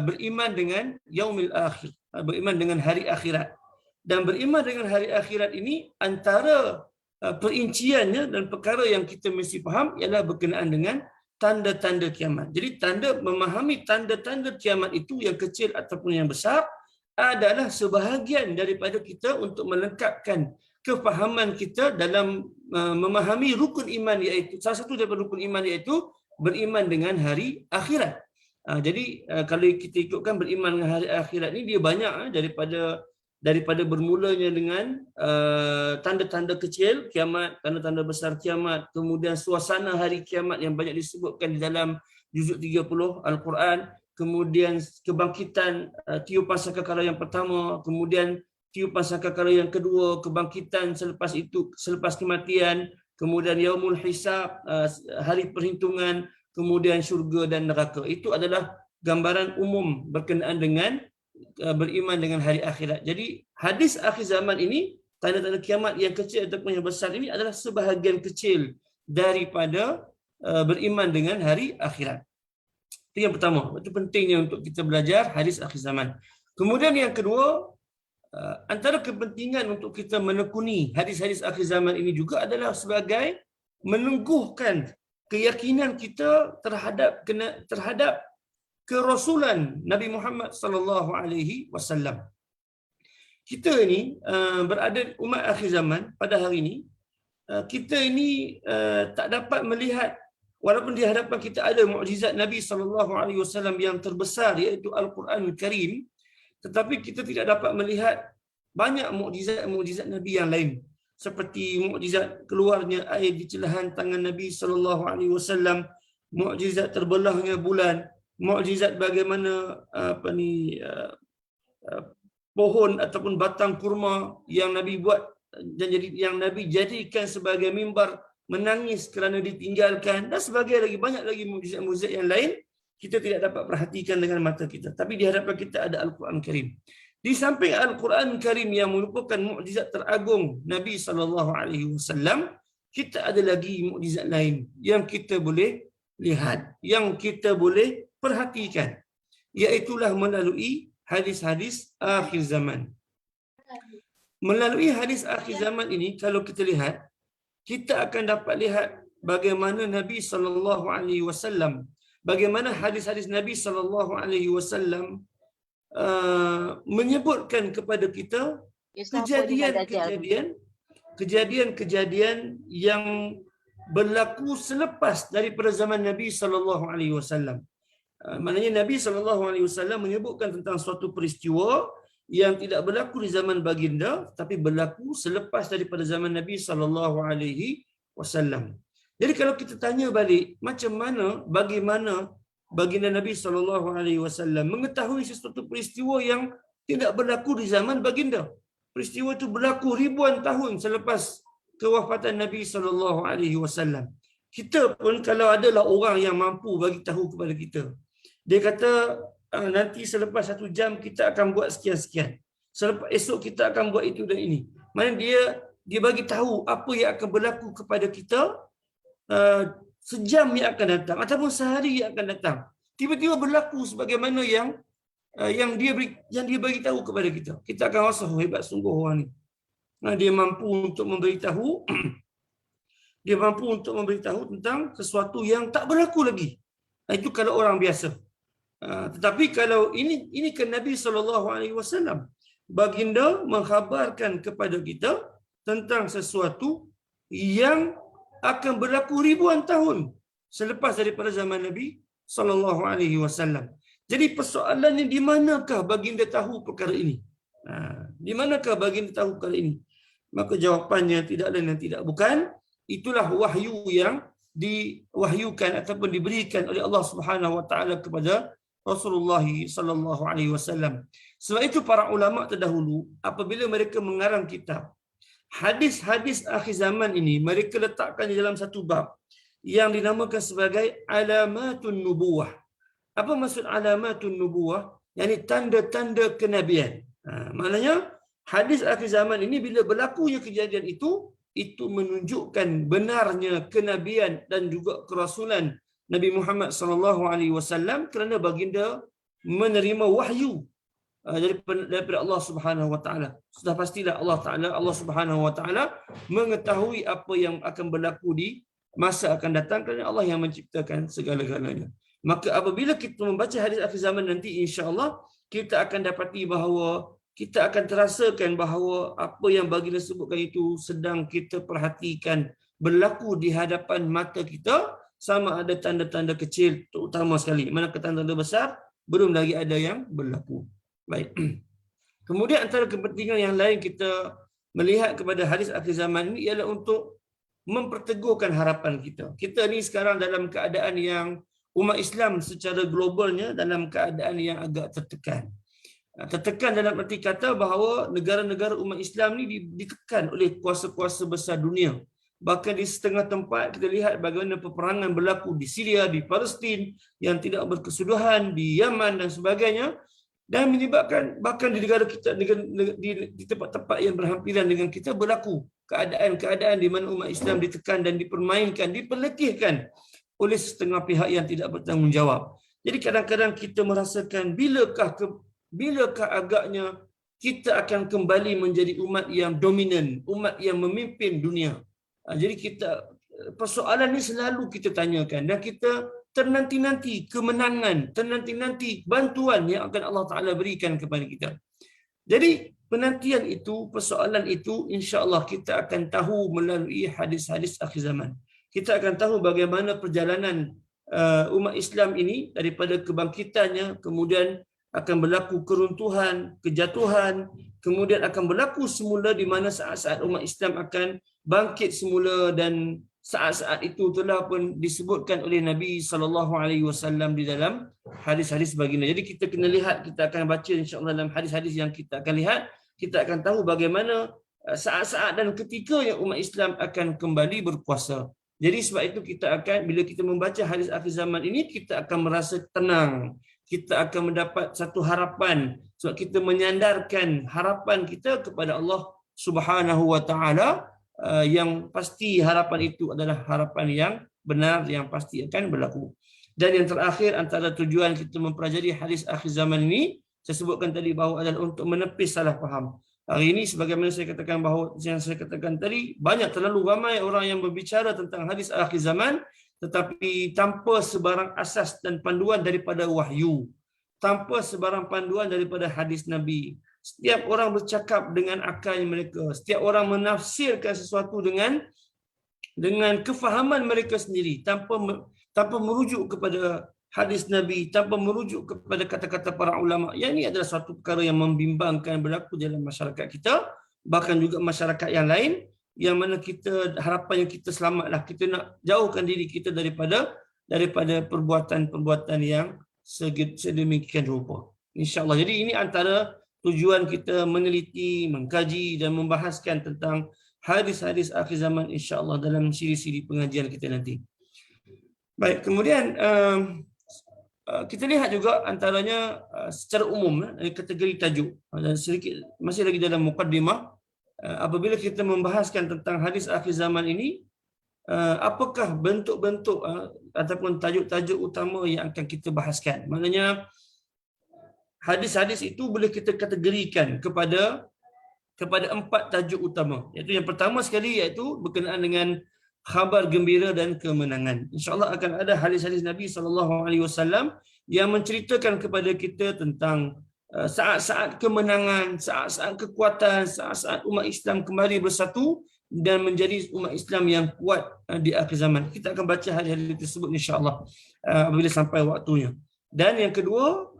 beriman dengan yaumil akhir, beriman dengan hari akhirat. Dan beriman dengan hari akhirat ini antara perinciannya dan perkara yang kita mesti faham ialah berkenaan dengan tanda-tanda kiamat. Jadi memahami tanda-tanda kiamat itu, yang kecil ataupun yang besar, adalah sebahagian daripada kita untuk melengkapkan kefahaman kita dalam memahami rukun iman, iaitu salah satu daripada rukun iman iaitu beriman dengan hari akhirat. Jadi kalau kita ikutkan beriman dengan hari akhirat ni, dia banyak daripada bermulanya dengan tanda-tanda kecil kiamat, tanda-tanda besar kiamat, kemudian suasana hari kiamat yang banyak disebutkan di dalam juzuk 30 Al-Quran, kemudian kebangkitan, tiupan sangkakala yang pertama, kemudian tiupan sangkakala yang kedua, kebangkitan selepas kematian, kemudian yaumul hisab, hari perhitungan, kemudian syurga dan neraka. Itu adalah gambaran umum berkenaan dengan beriman dengan hari akhirat. Jadi hadis akhir zaman ini, tanda-tanda kiamat yang kecil ataupun yang besar ini adalah sebahagian kecil daripada beriman dengan hari akhirat. Itu yang pertama. Itu pentingnya untuk kita belajar hadis akhir zaman. Kemudian yang kedua, antara kepentingan untuk kita menekuni hadis-hadis akhir zaman ini juga adalah sebagai menungguhkan keyakinan kita terhadap kerasulan Nabi Muhammad sallallahu alaihi wasallam. Kita ini berada umat akhir zaman pada hari ini, kita ini tak dapat melihat, walaupun di hadapan kita ada mukjizat Nabi sallallahu alaihi wasallam yang terbesar iaitu Al-Quranul Karim, tetapi kita tidak dapat melihat banyak mukjizat Nabi yang lain, seperti mukjizat keluarnya air di celahan tangan Nabi sallallahu alaihi wasallam, mukjizat terbelahnya bulan, mukjizat bagaimana pohon ataupun batang kurma yang Nabi buat dan yang Nabi jadikan sebagai mimbar menangis kerana ditinggalkan, dan sebagainya lagi, banyak lagi mukjizat-mukjizat yang lain kita tidak dapat perhatikan dengan mata kita. Tapi di hadapan kita ada Al-Quran Karim. Di samping Al-Quran Karim yang merupakan mukjizat teragung Nabi sallallahu alaihi wasallam, kita ada lagi mukjizat lain yang kita boleh lihat, yang kita boleh perhatikan, iaitulah melalui hadis-hadis akhir zaman. Melalui hadis akhir zaman ini, kalau kita lihat, kita akan dapat lihat bagaimana Nabi sallallahu alaihi wasallam, bagaimana hadis-hadis Nabi sallallahu alaihi wasallam menyebutkan kepada kita kejadian-kejadian yang berlaku selepas daripada zaman Nabi sallallahu alaihi wasallam. Maknanya Nabi sallallahu alaihi wasallam menyebutkan tentang suatu peristiwa yang tidak berlaku di zaman baginda, tapi berlaku selepas daripada zaman Nabi sallallahu alaihi wasallam. Jadi kalau kita tanya balik, bagaimana baginda Nabi sallallahu alaihi wasallam mengetahui sesuatu peristiwa yang tidak berlaku di zaman baginda? Peristiwa itu berlaku ribuan tahun selepas kewafatan Nabi sallallahu alaihi wasallam. Kita pun kalau adalah orang yang mampu bagi tahu kepada kita, dia kata nanti selepas 1 jam kita akan buat sekian-sekian, selepas esok kita akan buat itu dan ini. Mana dia bagi tahu apa yang akan berlaku kepada kita sejam yang akan datang ataupun sehari yang akan datang. Tiba-tiba berlaku sebagaimana yang dia bagi tahu kepada kita. Kita akan rasa hebat sungguh orang ni. Dia mampu untuk memberitahu dia mampu untuk memberitahu tentang sesuatu yang tak berlaku lagi. Itu kalau orang biasa. Tetapi kalau ini kan Nabi SAW, baginda mengkhabarkan kepada kita tentang sesuatu yang akan berlaku ribuan tahun selepas daripada zaman Nabi SAW. Jadi persoalannya, di manakah baginda tahu perkara ini? Di manakah baginda tahu perkara ini? Maka jawapannya tidak lain dan tidak bukan, itulah wahyu yang diwahyukan ataupun diberikan oleh Allah Subhanahu wa taala kepada Rasulullah sallallahu alaihi wasallam. Sebab itu para ulama terdahulu apabila mereka mengarang kitab hadis-hadis akhir zaman ini, mereka letakkan di dalam satu bab yang dinamakan sebagai alamatun nubuwah. Apa maksud alamatun nubuwah? Yani tanda-tanda kenabian. Maknanya hadis akhir zaman ini bila berlakunya kejadian itu menunjukkan benarnya kenabian dan juga kerasulan Nabi Muhammad sallallahu alaihi wasallam, kerana baginda menerima wahyu daripada Allah Subhanahu wa taala. Sudah pastilah Allah Subhanahu wa taala mengetahui apa yang akan berlaku di masa akan datang, kerana Allah yang menciptakan segala-galanya. Maka apabila kita membaca hadis akhir zaman nanti, insya-Allah kita akan dapati bahawa kita akan terasakan bahawa apa yang baginda sebutkan itu sedang kita perhatikan berlaku di hadapan mata kita, sama ada tanda-tanda kecil terutama sekali. Manakah tanda-tanda besar belum lagi ada yang berlaku. Baik. Kemudian antara kepentingan yang lain kita melihat kepada hadis akhir zaman ini ialah untuk memperteguhkan harapan kita. Kita ni sekarang dalam keadaan yang umat Islam secara globalnya dalam keadaan yang agak tertekan. Tertekan dalam arti kata bahawa negara-negara umat Islam ni ditekan oleh kuasa-kuasa besar dunia. Bahkan di setengah tempat kita lihat bagaimana peperangan berlaku di Syria, di Palestin yang tidak berkesudahan, di Yaman dan sebagainya, dan menyebabkan bahkan di negara kita, di tempat-tempat yang berhampiran dengan kita berlaku keadaan-keadaan di mana umat Islam ditekan dan dipermainkan, diperlekehkan oleh setengah pihak yang tidak bertanggungjawab. Jadi kadang-kadang kita merasakan bilakah agaknya kita akan kembali menjadi umat yang dominan, umat yang memimpin dunia. Jadi persoalan ini selalu kita tanyakan dan kita ternanti-nanti kemenangan, ternanti-nanti bantuan yang akan Allah Ta'ala berikan kepada kita. Jadi penantian itu, persoalan itu, insya-Allah kita akan tahu melalui hadis-hadis akhir zaman. Kita akan tahu bagaimana perjalanan umat Islam ini daripada kebangkitannya, kemudian akan berlaku keruntuhan, kejatuhan, kemudian akan berlaku semula di mana saat-saat umat Islam akan bangkit semula, dan saat-saat itu telah pun disebutkan oleh Nabi SAW di dalam hadis-hadis baginda. Jadi kita kena lihat, kita akan baca insya-Allah dalam hadis-hadis yang kita akan lihat, kita akan tahu bagaimana saat-saat dan ketika yang umat Islam akan kembali berkuasa. Jadi sebab itu kita akan, bila kita membaca hadis akhir zaman ini, kita akan merasa tenang. Kita akan mendapat satu harapan sebab kita menyandarkan harapan kita kepada Allah Subhanahu wa taala, yang pasti harapan itu adalah harapan yang benar, yang pasti akan berlaku. Dan yang terakhir, antara tujuan kita mempelajari hadis akhir zaman ini, saya sebutkan tadi bahawa adalah untuk menepis salah faham. Hari ini sebagaimana saya katakan bahawa yang saya katakan tadi, terlalu ramai orang yang berbicara tentang hadis akhir zaman tetapi tanpa sebarang asas dan panduan daripada wahyu, tanpa sebarang panduan daripada hadis Nabi. Setiap orang bercakap dengan akalnya mereka, setiap orang menafsirkan sesuatu dengan kefahaman mereka sendiri, tanpa merujuk kepada hadis Nabi, tanpa merujuk kepada kata-kata para ulama. Yang ini adalah suatu perkara yang membimbangkan berlaku dalam masyarakat kita, bahkan juga masyarakat yang lain, yang mana kita harapannya kita selamatlah, kita nak jauhkan diri kita daripada perbuatan-perbuatan yang sedemikian rupa. InsyaAllah. Jadi ini antara tujuan kita meneliti, mengkaji dan membahaskan tentang hadis-hadis akhir zaman insya-Allah dalam siri-siri pengajian kita nanti. Baik, kemudian kita lihat juga antaranya secara umum kategori tajuk. Dan sedikit masih lagi dalam mukaddimah, apabila kita membahaskan tentang hadis akhir zaman ini, apakah bentuk-bentuk ataupun tajuk-tajuk utama yang akan kita bahaskan. Maknanya hadis-hadis itu boleh kita kategorikan kepada 4 tajuk utama. Iaitu yang pertama sekali iaitu berkenaan dengan khabar gembira dan kemenangan. InsyaAllah akan ada hadis-hadis Nabi SAW yang menceritakan kepada kita tentang saat-saat kemenangan, saat-saat kekuatan, saat-saat umat Islam kembali bersatu dan menjadi umat Islam yang kuat di akhir zaman. Kita akan baca hadis-hadis tersebut insya-Allah apabila sampai waktunya. Dan yang kedua,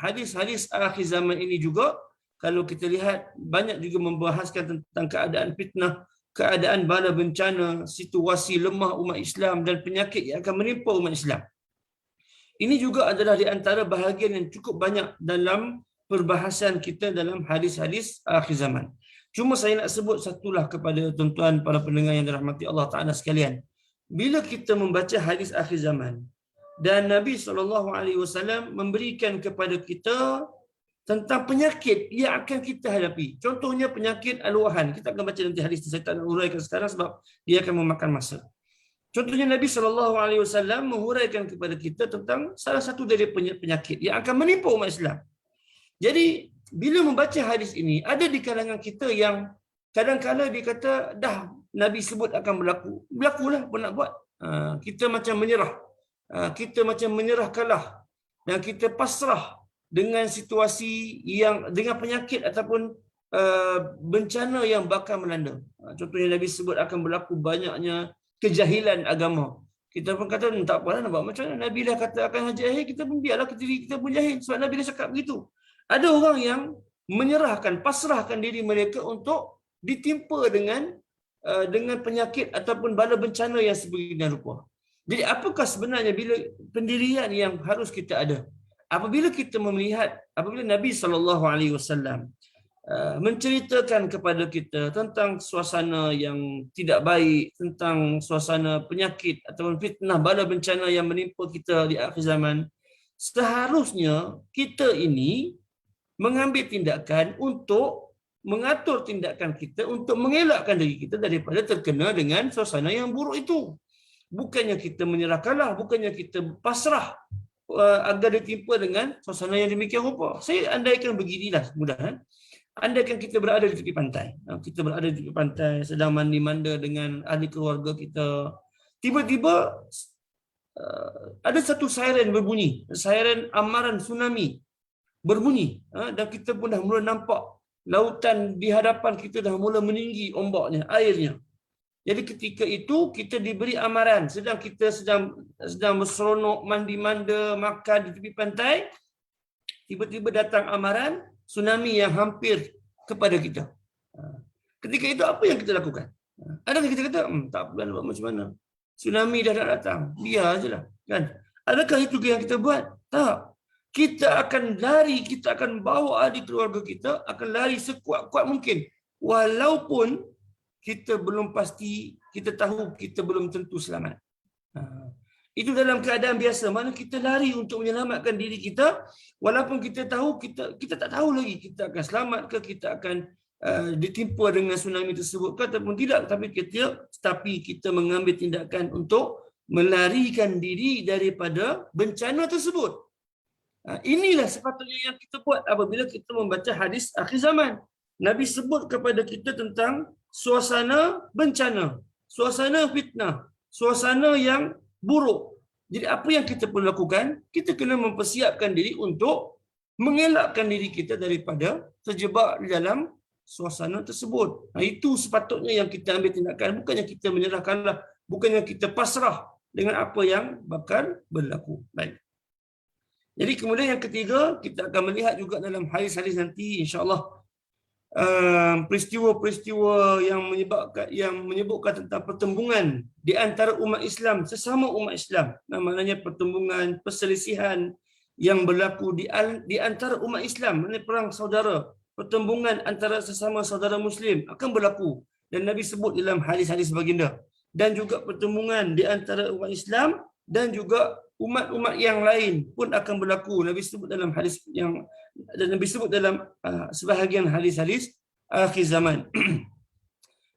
hadis-hadis akhir zaman ini juga, kalau kita lihat, banyak juga membahaskan tentang keadaan fitnah, keadaan bala bencana, situasi lemah umat Islam dan penyakit yang akan menimpa umat Islam. Ini juga adalah di antara bahagian yang cukup banyak dalam perbahasan kita dalam hadis-hadis akhir zaman. Cuma saya nak sebut satulah kepada tuan-tuan para pendengar yang dirahmati Allah Ta'ala sekalian. Bila kita membaca hadis akhir zaman dan Nabi SAW memberikan kepada kita tentang penyakit yang akan kita hadapi. Contohnya penyakit al-wahan. Kita akan baca nanti hadis, saya tak nak uraikan sekarang sebab dia akan memakan masa. Contohnya Nabi SAW menghuraikan kepada kita tentang salah satu dari penyakit yang akan menimpa umat Islam. Jadi bila membaca hadis ini, ada di kalangan kita yang kadang-kadang dia kata, dah Nabi sebut akan berlaku. Berlakulah, apa nak buat? Kita macam menyerah. Kita macam menyerah kalah. Dan kita pasrah dengan situasi yang, dengan penyakit ataupun bencana yang bakal melanda. Contohnya Nabi sebut akan berlaku banyaknya kejahilan agama. Kita pun kata, tak apalah nak buat macam mana. Nabi dah kata akan jahil, kita pun biarlah kita pun jahil. Sebab Nabi dah cakap begitu. Ada orang yang menyerahkan, pasrahkan diri mereka untuk ditimpa dengan penyakit ataupun bala bencana yang sebegini rupa. Jadi apakah sebenarnya bila pendirian yang harus kita ada? Apabila kita melihat, apabila Nabi SAW menceritakan kepada kita tentang suasana yang tidak baik, tentang suasana penyakit ataupun fitnah bala bencana yang menimpa kita di akhir zaman, seharusnya kita ini mengambil tindakan untuk mengatur tindakan kita untuk mengelakkan diri kita daripada terkena dengan suasana yang buruk itu. Bukannya kita menyerah kalah, bukannya kita pasrah agar ditimpa dengan suasana yang demikian rupa. Saya andaikan beginilah mudah-mudahan. Andaikan kita berada di tepi pantai. Kita berada di tepi pantai sedang mandi-manda dengan ahli keluarga kita. Tiba-tiba ada satu siren berbunyi, siren amaran tsunami berbunyi, dan kita pun dah mula nampak lautan di hadapan kita dah mula meninggi ombaknya, airnya. Jadi ketika itu kita diberi amaran, sedang kita sedang berseronok, mandi-manda, makan di tepi pantai, tiba-tiba datang amaran tsunami yang hampir kepada kita. Ketika itu apa yang kita lakukan? Adakah kita kata, tak apa nak buat macam mana? Tsunami dah nak datang, biar ajalah, kan? Adakah itu yang kita buat? Tak. Kita akan lari, kita akan bawa adik keluarga kita, akan lari sekuat-kuat mungkin. Walaupun kita belum pasti, kita tahu kita belum tentu selamat. Itu dalam keadaan biasa, mana kita lari untuk menyelamatkan diri kita, walaupun kita tahu, kita tak tahu lagi kita akan selamat ke, kita akan ditimpa dengan tsunami tersebut ke ataupun tidak, tapi kita mengambil tindakan untuk melarikan diri daripada bencana tersebut. Inilah sepatutnya yang kita buat apabila kita membaca hadis akhir zaman. Nabi sebut kepada kita tentang suasana bencana, suasana fitnah, suasana yang buruk. Jadi apa yang kita perlu lakukan? Kita kena mempersiapkan diri untuk mengelakkan diri kita daripada terjebak di dalam suasana tersebut. Itu sepatutnya yang kita ambil tindakan. Bukannya kita menyerahkanlah, bukannya kita pasrah dengan apa yang bakal berlaku. Baik. Jadi kemudian yang ketiga, kita akan melihat juga dalam hadis-hadis nanti, insya-Allah, peristiwa-peristiwa yang menyebutkan tentang pertembungan di antara umat Islam, sesama umat Islam. Maknanya pertembungan, perselisihan yang berlaku di antara umat Islam, maknanya perang saudara, pertembungan antara sesama saudara Muslim akan berlaku. Dan Nabi sebut dalam hadis-hadis baginda. Dan juga pertembungan di antara umat Islam dan juga umat-umat yang lain pun akan berlaku. Nabi sebut dalam hadis Nabi sebut dalam sebahagian hadis-hadis akhir zaman.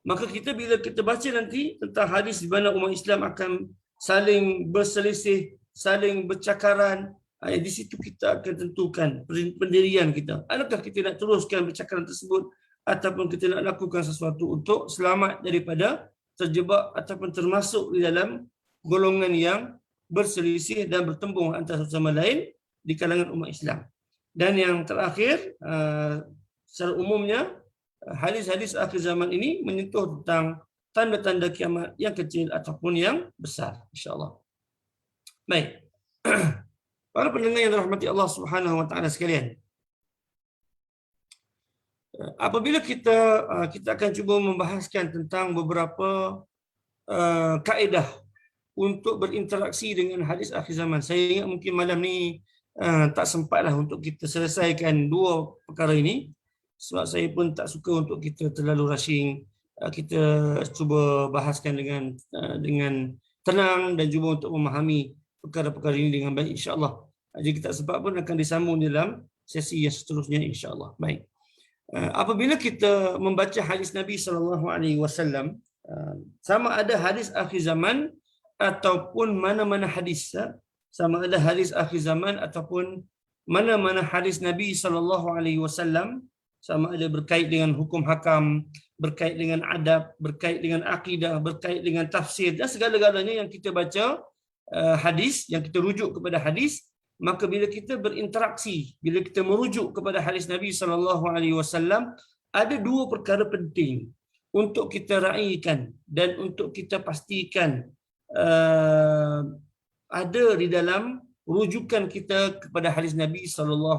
Maka kita bila kita baca nanti tentang hadis di mana umat Islam akan saling berselisih, saling bercakaran, di situ kita akan tentukan pendirian kita. Adakah kita nak teruskan percakaran tersebut ataupun kita nak lakukan sesuatu untuk selamat daripada terjebak ataupun termasuk di dalam golongan yang berselisih dan bertembung antara satu sama lain di kalangan umat Islam. Dan yang terakhir, secara umumnya hadis-hadis akhir zaman ini menyentuh tentang tanda-tanda kiamat yang kecil ataupun yang besar, insya-Allah. Baik. Para pendengar yang dirahmati Allah Subhanahu wa taala sekalian. Apabila kita akan cuba membahaskan tentang beberapa kaedah untuk berinteraksi dengan hadis akhir zaman. Saya ingat mungkin malam ni tak sempatlah untuk kita selesaikan dua perkara ini, sebab saya pun tak suka untuk kita terlalu rushing. Kita cuba bahaskan dengan tenang dan cuba untuk memahami perkara-perkara ini dengan baik, insya-Allah. Jika tak sempat pun akan disambung dalam sesi yang seterusnya, insya-Allah. Baik. Apabila kita membaca hadis Nabi SAW, sama ada hadis akhir zaman ataupun mana-mana hadis, sama ada hadis akhir zaman ataupun mana-mana hadis Nabi SAW, sama ada berkait dengan hukum hakam, berkait dengan adab, berkait dengan akidah, berkait dengan tafsir dan segala-galanya yang kita baca hadis, yang kita rujuk kepada hadis, maka bila kita berinteraksi, bila kita merujuk kepada hadis Nabi SAW, ada dua perkara penting untuk kita raikan dan untuk kita pastikan ada di dalam rujukan kita kepada hadis Nabi SAW.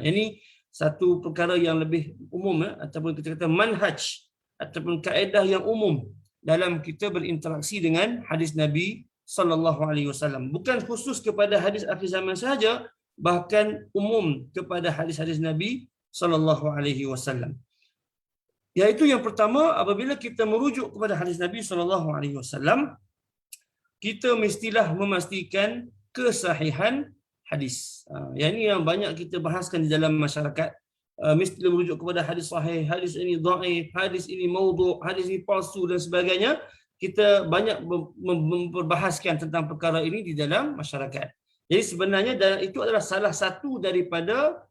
Ini satu perkara yang lebih umum, ataupun kita kata manhaj ataupun kaedah yang umum dalam kita berinteraksi dengan hadis Nabi SAW. Bukan khusus kepada hadis akhir zaman sahaja, bahkan umum kepada hadis-hadis Nabi SAW. Iaitu yang pertama, apabila kita merujuk kepada hadis Nabi SAW, kita mestilah memastikan kesahihan hadis. Yang ini yang banyak kita bahaskan di dalam masyarakat. Mestilah merujuk kepada hadis sahih, hadis ini dhaif, hadis ini maudhu', hadis ini palsu dan sebagainya. Kita banyak memperbahaskan tentang perkara ini di dalam masyarakat. Jadi sebenarnya itu adalah salah satu daripada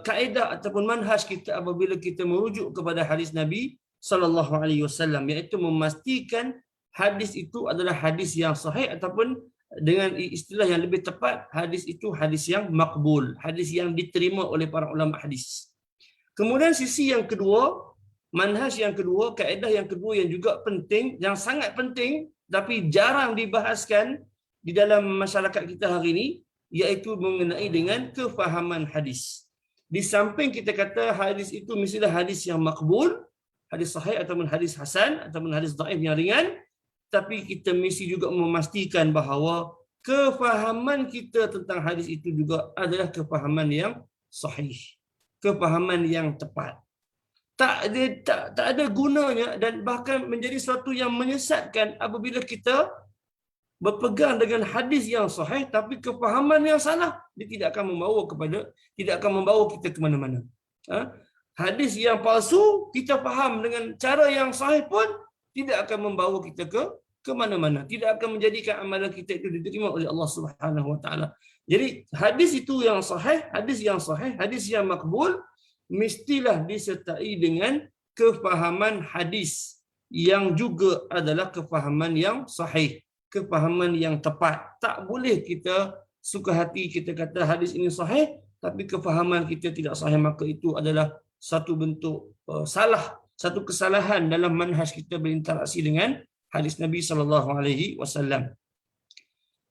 kaedah ataupun manhaj kita apabila kita merujuk kepada hadis Nabi SAW, iaitu memastikan hadis itu adalah hadis yang sahih, ataupun dengan istilah yang lebih tepat, hadis itu hadis yang makbul, hadis yang diterima oleh para ulama hadis. Kemudian sisi yang kedua, manhaj yang kedua, kaedah yang kedua yang juga penting, yang sangat penting tapi jarang dibahaskan di dalam masyarakat kita hari ini, iaitu mengenai dengan kefahaman hadis. Di samping kita kata hadis itu mestilah hadis yang makbul, hadis sahih ataupun hadis hasan ataupun hadis dhaif yang ringan, tapi kita mesti juga memastikan bahawa kefahaman kita tentang hadis itu juga adalah kefahaman yang sahih, kefahaman yang tepat. Tak ada gunanya dan bahkan menjadi sesuatu yang menyesatkan apabila kita berpegang dengan hadis yang sahih tapi kefahaman yang salah. Dia tidak akan membawa kita ke mana-mana. Hadis yang palsu kita faham dengan cara yang sahih pun tidak akan membawa kita ke mana-mana. Tidak akan menjadikan amalan kita itu diterima oleh Allah Subhanahu Wa Taala. Jadi hadis itu yang sahih, hadis yang makbul, mestilah disertai dengan kefahaman hadis yang juga adalah kefahaman yang sahih, kefahaman yang tepat. Tak boleh kita suka hati kita kata hadis ini sahih tapi kefahaman kita tidak sahih, maka itu adalah satu bentuk salah, satu kesalahan dalam manhaj kita berinteraksi dengan hadis Nabi sallallahu alaihi wasallam.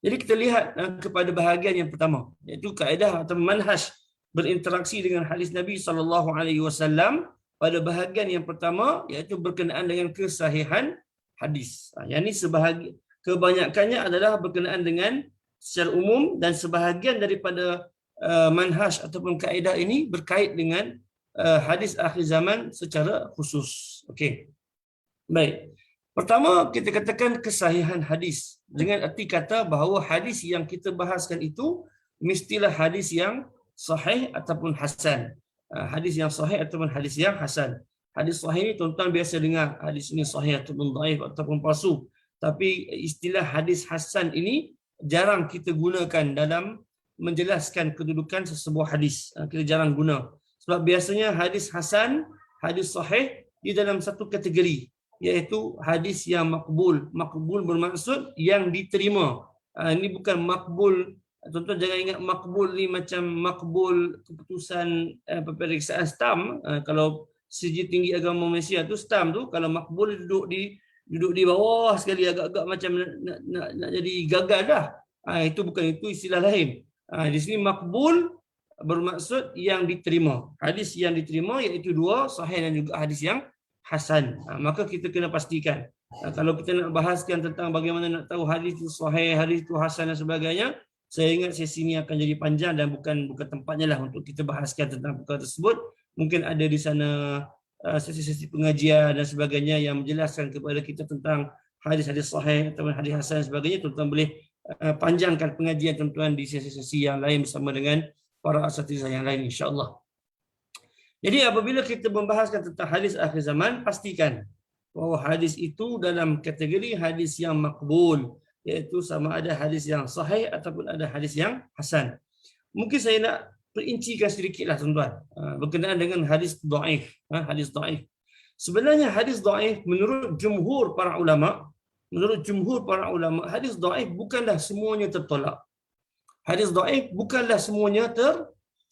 Jadi kita lihat kepada bahagian yang pertama, iaitu kaedah atau manhaj berinteraksi dengan hadis Nabi sallallahu alaihi wasallam. Pada bahagian yang pertama iaitu berkenaan dengan kesahihan hadis. Yang ini kebanyakannya adalah berkenaan dengan secara umum, dan sebahagian daripada manhaj ataupun kaedah ini berkait dengan hadis akhir zaman secara khusus. Okey. Baik. Pertama, kita katakan kesahihan hadis dengan erti kata bahawa hadis yang kita bahaskan itu mestilah hadis yang sahih ataupun hasan. Hadis yang sahih ataupun hadis yang hasan. Hadis sahih ni tuan-tuan biasa dengar hadis ini sahih ataupun dhaif ataupun palsu. Tapi istilah hadis hasan ini jarang kita gunakan dalam menjelaskan kedudukan sesebuah hadis. Kita jarang guna. Sebab biasanya hadis hasan, hadis sahih di dalam satu kategori, iaitu hadis yang makbul. Makbul bermaksud yang diterima. Ini bukan makbul, tuan-tuan jangan ingat makbul ni macam makbul keputusan peperiksaan stam. Kalau segi tinggi agama Malaysia tu stam tu, kalau makbul duduk di bawah sekali, agak-agak macam nak jadi gagal dah. Itu bukan, itu istilah lain. Di sini makbul bermaksud yang diterima. Hadis yang diterima iaitu dua, sahih dan juga hadis yang hasan. Maka kita kena pastikan. Kalau kita nak bahaskan tentang bagaimana nak tahu hadis itu sahih, hadis itu hasan dan sebagainya, saya ingat sesi ini akan jadi panjang dan bukan tempatnya lah untuk kita bahaskan tentang perkara tersebut. Mungkin ada di sana sesi-sesi pengajian dan sebagainya yang menjelaskan kepada kita tentang hadis-hadis sahih atau hadis hasan dan sebagainya. Tuan-tuan boleh panjangkan pengajian tuan-tuan di sesi-sesi yang lain bersama dengan para asatizah yang lain, insya-Allah. Jadi apabila kita membahaskan tentang hadis akhir zaman, pastikan bahawa hadis itu dalam kategori hadis yang makbul, iaitu sama ada hadis yang sahih ataupun ada hadis yang hasan. Mungkin saya nak perincikan sedikitlah tuan-tuan berkenaan dengan hadis dhaif. Hadis dhaif. Sebenarnya hadis dhaif menurut jumhur para ulama, hadis dhaif bukanlah semuanya tertolak. Hadis dhaif bukanlah semuanya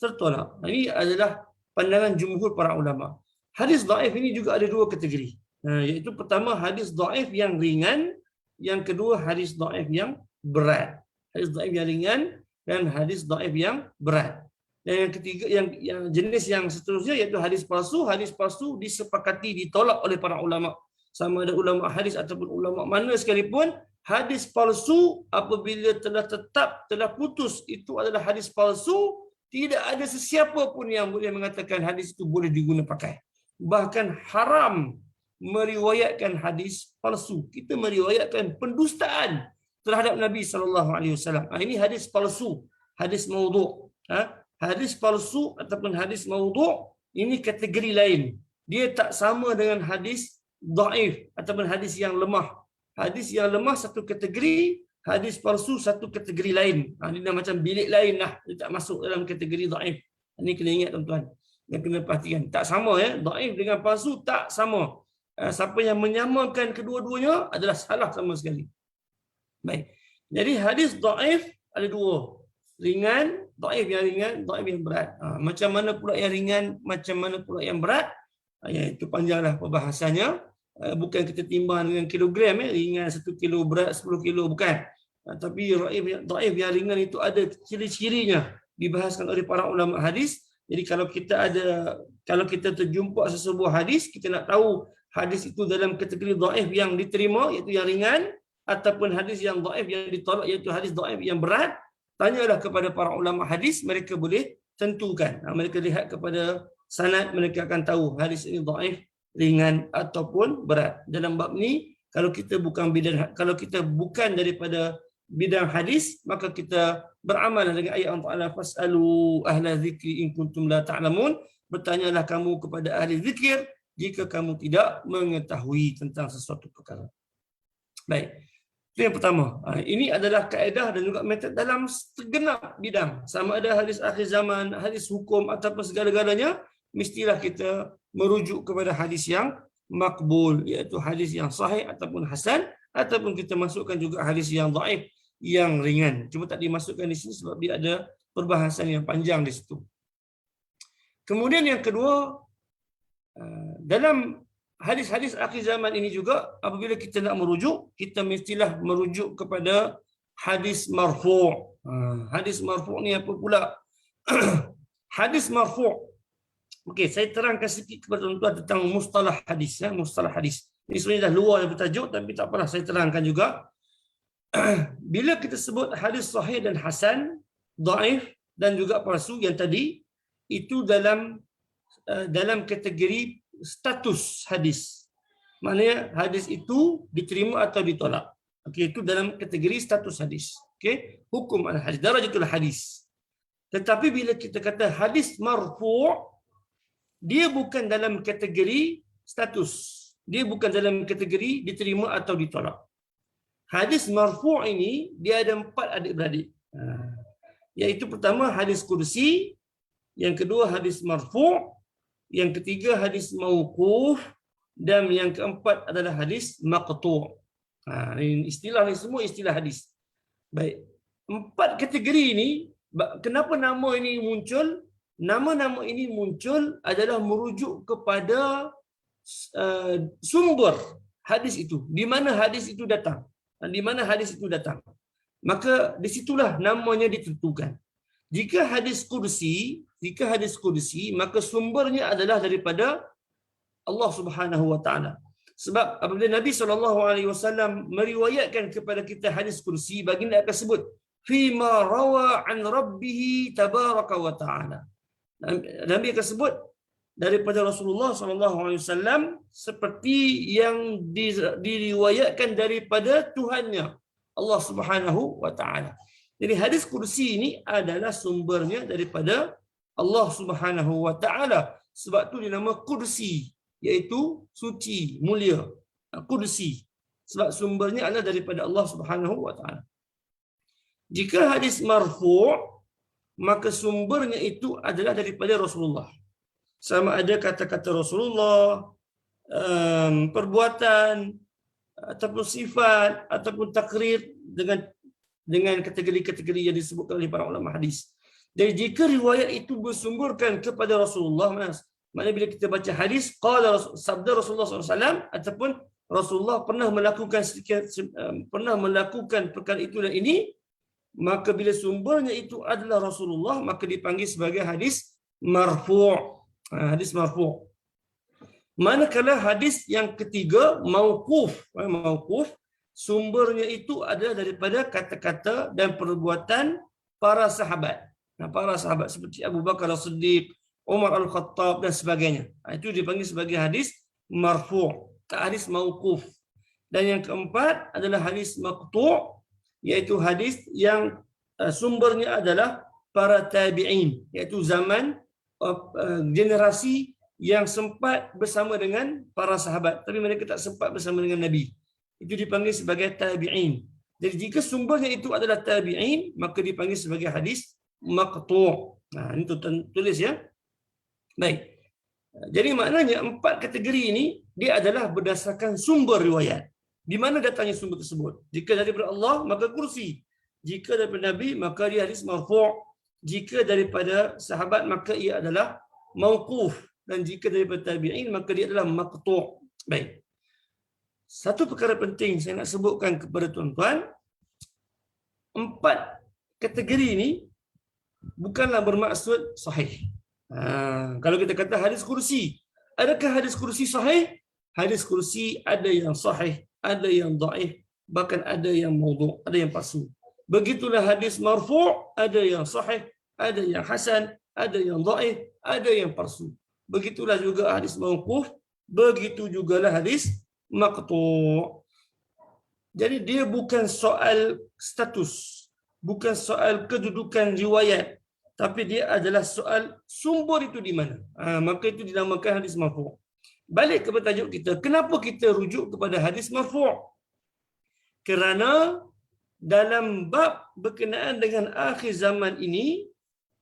tertolak. Ini adalah pandangan jumhur para ulama. Hadis dhaif ini juga ada dua kategori. Iaitu pertama hadis dhaif yang ringan, yang kedua hadis dhaif yang berat. Hadis dhaif yang ringan dan hadis dhaif yang berat. Dan yang ketiga, yang jenis yang seterusnya iaitu hadis palsu. Hadis palsu disepakati ditolak oleh para ulama. Sama ada ulama hadis ataupun ulama mana sekalipun, hadis palsu apabila telah putus itu adalah hadis palsu, tidak ada sesiapa pun yang boleh mengatakan hadis itu boleh diguna pakai. Bahkan haram meriwayatkan hadis palsu. Kita meriwayatkan pendustaan terhadap Nabi sallallahu alaihi wasallam. Ini hadis palsu, hadis maudhu'. Hadis palsu ataupun hadis maudhu' ini kategori lain. Dia tak sama dengan hadis dhaif ataupun hadis yang lemah. Hadis yang lemah satu kategori, hadis palsu satu kategori lain. Ini dah macam bilik lain lah. Dia tak masuk dalam kategori dhaif. Ini kena ingat tuan-tuan. Dan kena perhatikan. Tak sama ya. Dhaif dengan palsu tak sama. siapa yang menyamakan kedua-duanya adalah salah sama sekali. Baik. Jadi hadis dhaif ada dua. Ringan, dhaif yang ringan, dhaif yang berat. Macam mana pula yang ringan, macam mana pula yang berat? Itu panjanglah perbahasannya. Bukan kita timbang dengan kilogram, ringan 1 kilo, berat 10 kilo, bukan. Tapi dhaif yang ringan itu ada ciri-cirinya dibahaskan oleh para ulama hadis. Jadi kalau kita terjumpa sesebuah hadis, kita nak tahu hadis itu dalam kategori dhaif yang diterima, iaitu yang ringan, ataupun hadis yang dhaif yang ditolak, iaitu hadis dhaif yang berat, tanyalah kepada para ulama hadis, mereka boleh tentukan. Mereka lihat kepada sanad, mereka akan tahu hadis ini dhaif, ringan ataupun berat. Dalam bab ni, kalau kita bukan daripada bidang hadis, maka kita beramal dengan ayat Allah Ta'ala, fasalu ahla zikri in kuntum la ta'lamun, bertanyalah kamu kepada ahli zikir jika kamu tidak mengetahui tentang sesuatu perkara. Baik. Itu yang pertama. Ini adalah kaedah dan juga metod dalam segenap bidang. Sama ada hadis akhir zaman, hadis hukum ataupun segala-galanya, mestilah kita merujuk kepada hadis yang makbul, iaitu hadis yang sahih ataupun hasan, ataupun kita masukkan juga hadis yang dhaif, yang ringan. Cuma tak dimasukkan di sini sebab dia ada perbahasan yang panjang di situ. Kemudian yang kedua, dalam hadis-hadis akhir zaman ini juga, apabila kita nak merujuk, kita mestilah merujuk kepada hadis marfu'. Hadis marfu' ni apa pula? Hadis marfu'. Okey, saya terangkan sikit kepada tuan-tuan tentang mustalah hadis. Mustalah hadis. Ini sebenarnya dah luar dari tajuk, tapi tak apalah, saya terangkan juga. Bila kita sebut hadis sahih dan hasan, dhaif dan juga palsu yang tadi, itu dalam kategori status hadis. Maknanya hadis itu diterima atau ditolak. Okey, itu dalam kategori status hadis. Okey, hukum al-hadis, darajatul hadis. Tetapi bila kita kata hadis marfu', dia bukan dalam kategori status. Dia bukan dalam kategori diterima atau ditolak. Hadis marfu' ini dia ada 4 adik-beradik. Iaitu pertama hadis kursi, yang kedua hadis marfu', yang ketiga hadis mauquf, dan yang keempat adalah hadis maqtu'. Ini istilah ni semua istilah hadis. Baik. 4 kategori ini, kenapa nama ini muncul? Nama-nama ini muncul adalah merujuk kepada sumber hadis itu. Di mana hadis itu datang? Di mana hadis itu datang? Maka disitulah namanya ditentukan. Jika hadis kursi, maka sumbernya adalah daripada Allah Subhanahu wa taala. Sebab apabila Nabi SAW meriwayatkan kepada kita hadis kursi, baginda akan sebut fima rawa an rabbih tabaraka wa taala. Nabi akan sebut daripada Rasulullah SAW seperti yang diriwayatkan daripada Tuhannya, Allah Subhanahu wa taala. Jadi hadis kursi ini adalah sumbernya daripada Allah Subhanahu wa taala. Sebab tu dinama kursi, iaitu suci, mulia. Kursi. Sebab sumbernya adalah daripada Allah Subhanahu wa taala. Jika hadis marfu', maka sumbernya itu adalah daripada Rasulullah. Sama ada kata-kata Rasulullah, perbuatan, ataupun sifat, ataupun takrir dengan kategori-kategori yang disebutkan oleh para ulama hadis. Jadi jika riwayat itu bersumberkan kepada Rasulullah, maknanya bila kita baca hadis, qala sabda Rasulullah SAW, ataupun Rasulullah pernah melakukan perkara itu dan ini, maka bila sumbernya itu adalah Rasulullah, maka dipanggil sebagai hadis marfu'. Hadis marfu'. Manakala hadis yang ketiga mauquf, sumbernya itu adalah daripada kata-kata dan perbuatan para sahabat. Para sahabat seperti Abu Bakar As-Siddiq, Umar Al-Khattab dan sebagainya. Itu dipanggil sebagai hadis marfu', hadis mauquf. Dan yang keempat adalah hadis maqtu', iaitu hadis yang sumbernya adalah para tabi'in, iaitu zaman generasi yang sempat bersama dengan para sahabat tapi mereka tak sempat bersama dengan Nabi. Itu dipanggil sebagai tabi'in. Jadi jika sumbernya itu adalah tabi'in, maka dipanggil sebagai hadis maqtu'. Ini tulis ya. Baik. Jadi maknanya 4 kategori ini dia adalah berdasarkan sumber riwayat. Di mana datangnya sumber tersebut? Jika daripada Allah, maka kursi. Jika daripada Nabi, maka dia hadis marfu'. Jika daripada sahabat, maka ia adalah mauquf. Dan jika daripada tabi'in, maka dia adalah maqtu'. Baik. Satu perkara penting saya nak sebutkan kepada tuan-tuan, 4 kategori ini bukanlah bermaksud sahih. Kalau kita kata hadis kursi, adakah hadis kursi sahih? Hadis kursi ada yang sahih, ada yang dhaif, bahkan ada yang maudhu', ada yang palsu. Begitulah hadis marfu', ada yang sahih, ada yang hasan, ada yang dhaif, ada yang palsu. Begitulah juga hadis mauquf, begitu jugalah hadis maqtu'. Jadi dia bukan soal status, bukan soal kedudukan riwayat, tapi dia adalah soal sumber itu di mana. Maka itu dinamakan hadis marfu'. Balik kepada tajuk kita, kenapa kita rujuk kepada hadis marfu'? Kerana dalam bab berkenaan dengan akhir zaman ini,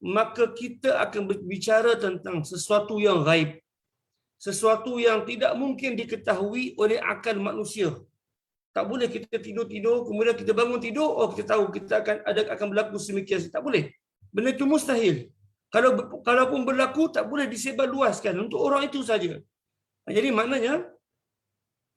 maka kita akan berbicara tentang sesuatu yang ghaib, sesuatu yang tidak mungkin diketahui oleh akal manusia. Tak boleh kita tidur-tidur, kemudian kita bangun tidur, kita tahu kita akan berlaku semikian. Tak boleh. Benda itu mustahil. Kalaupun berlaku, tak boleh disebarluaskan untuk orang itu saja. Jadi maknanya,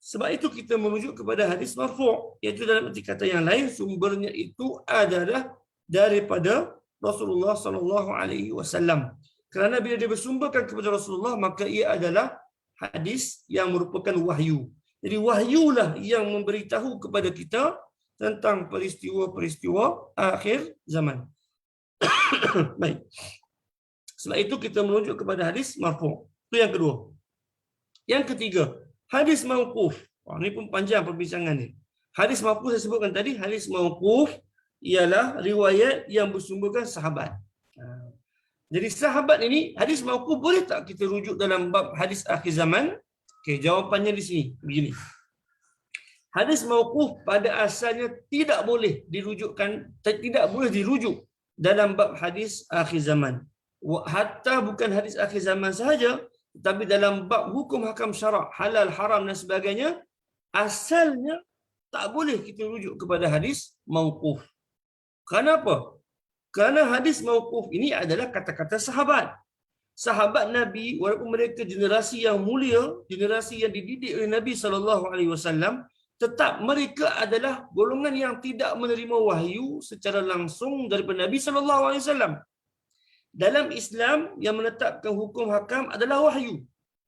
sebab itu kita merujuk kepada hadis marfu', iaitu dalam arti kata yang lain, sumbernya itu adalah daripada Rasulullah SAW. Kerana bila dia bersumberkan kepada Rasulullah, maka ia adalah hadis yang merupakan wahyu. Jadi wahyulah yang memberitahu kepada kita tentang peristiwa-peristiwa akhir zaman. Baik. Sebab itu kita merujuk kepada hadis marfu'. Itu yang kedua. Yang ketiga, hadis mauquf. Ini pun panjang perbincangan ni. Hadis mauquf saya sebutkan tadi, hadis mauquf ialah riwayat yang bersumberkan sahabat. Jadi sahabat ini, hadis mauquf boleh tak kita rujuk dalam bab hadis akhir zaman? Okey, jawapannya di sini. Begini. Hadis mauquf pada asalnya tidak boleh dirujukkan, tidak boleh dirujuk dalam bab hadis akhir zaman. Hatta bukan hadis akhir zaman sahaja, tetapi dalam bab hukum hakam syarak, halal, haram dan sebagainya, asalnya tak boleh kita rujuk kepada hadis mauquf. Kenapa? Kerana hadis mauquf ini adalah kata-kata sahabat. Sahabat Nabi, walaupun mereka generasi yang mulia, generasi yang dididik oleh Nabi SAW, tetap mereka adalah golongan yang tidak menerima wahyu secara langsung daripada Nabi SAW. Dalam Islam, yang menetapkan hukum hakam adalah wahyu,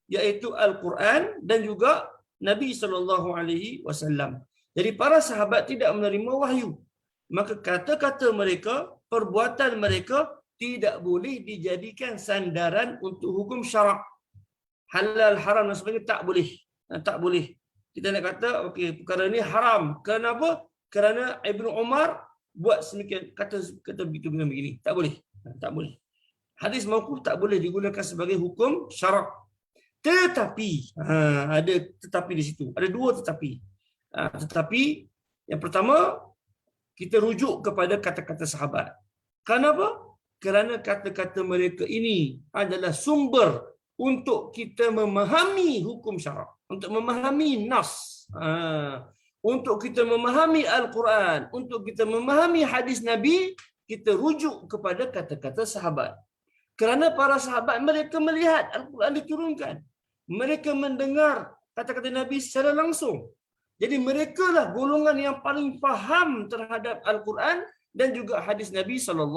iaitu Al-Quran dan juga Nabi SAW. Jadi para sahabat tidak menerima wahyu. Maka kata-kata mereka, perbuatan mereka tidak boleh dijadikan sandaran untuk hukum syarak. Halal, haram dan sebagainya tak boleh. Tak boleh. Kita nak kata, okey, perkara ini haram. Kenapa? Kerana Ibnu Umar buat semikian, kata begitu begini. Tak boleh. Tak boleh. Hadis mauquf tak boleh digunakan sebagai hukum syarak. Tetapi, ada tetapi di situ. Ada 2 tetapi. Tetapi, yang pertama, kita rujuk kepada kata-kata sahabat. Kenapa? Kerana kata-kata mereka ini adalah sumber untuk kita memahami hukum syarak, untuk memahami nas, untuk kita memahami Al-Quran, untuk kita memahami hadis Nabi, kita rujuk kepada kata-kata sahabat. Kerana para sahabat mereka melihat Al-Quran diturunkan, mereka mendengar kata-kata Nabi secara langsung. Jadi mereka lah golongan yang paling faham terhadap Al-Quran dan juga hadis Nabi SAW.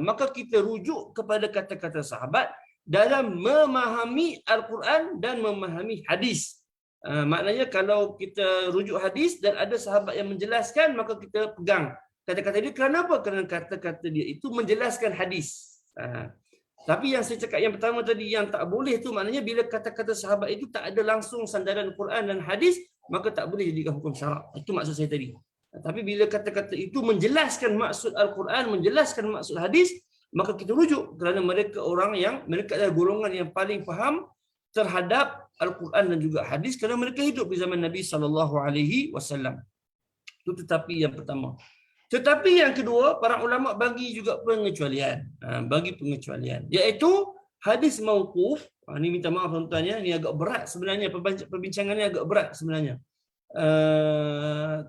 Maka kita rujuk kepada kata-kata sahabat dalam memahami Al-Quran dan memahami hadis. Maknanya kalau kita rujuk hadis dan ada sahabat yang menjelaskan, maka kita pegang kata-kata dia. Kenapa? Kerana kata-kata dia itu menjelaskan hadis. Tapi yang saya cakap yang pertama tadi, yang tak boleh tu maknanya bila kata-kata sahabat itu tak ada langsung sandaran Quran dan hadis, maka tak boleh jadikan hukum syarak. Itu maksud saya tadi. Tapi bila kata-kata itu menjelaskan maksud Al-Quran, menjelaskan maksud hadis, maka kita rujuk kerana mereka mereka adalah golongan yang paling faham terhadap Al-Quran dan juga hadis kerana mereka hidup di zaman Nabi SAW. Itu tetapi yang pertama. Tetapi yang kedua, para ulama bagi juga pengecualian. Bagi pengecualian. Iaitu hadis mauquf, Ini minta maaf tuan-tuan ya, ini agak berat sebenarnya, perbincangannya agak berat sebenarnya.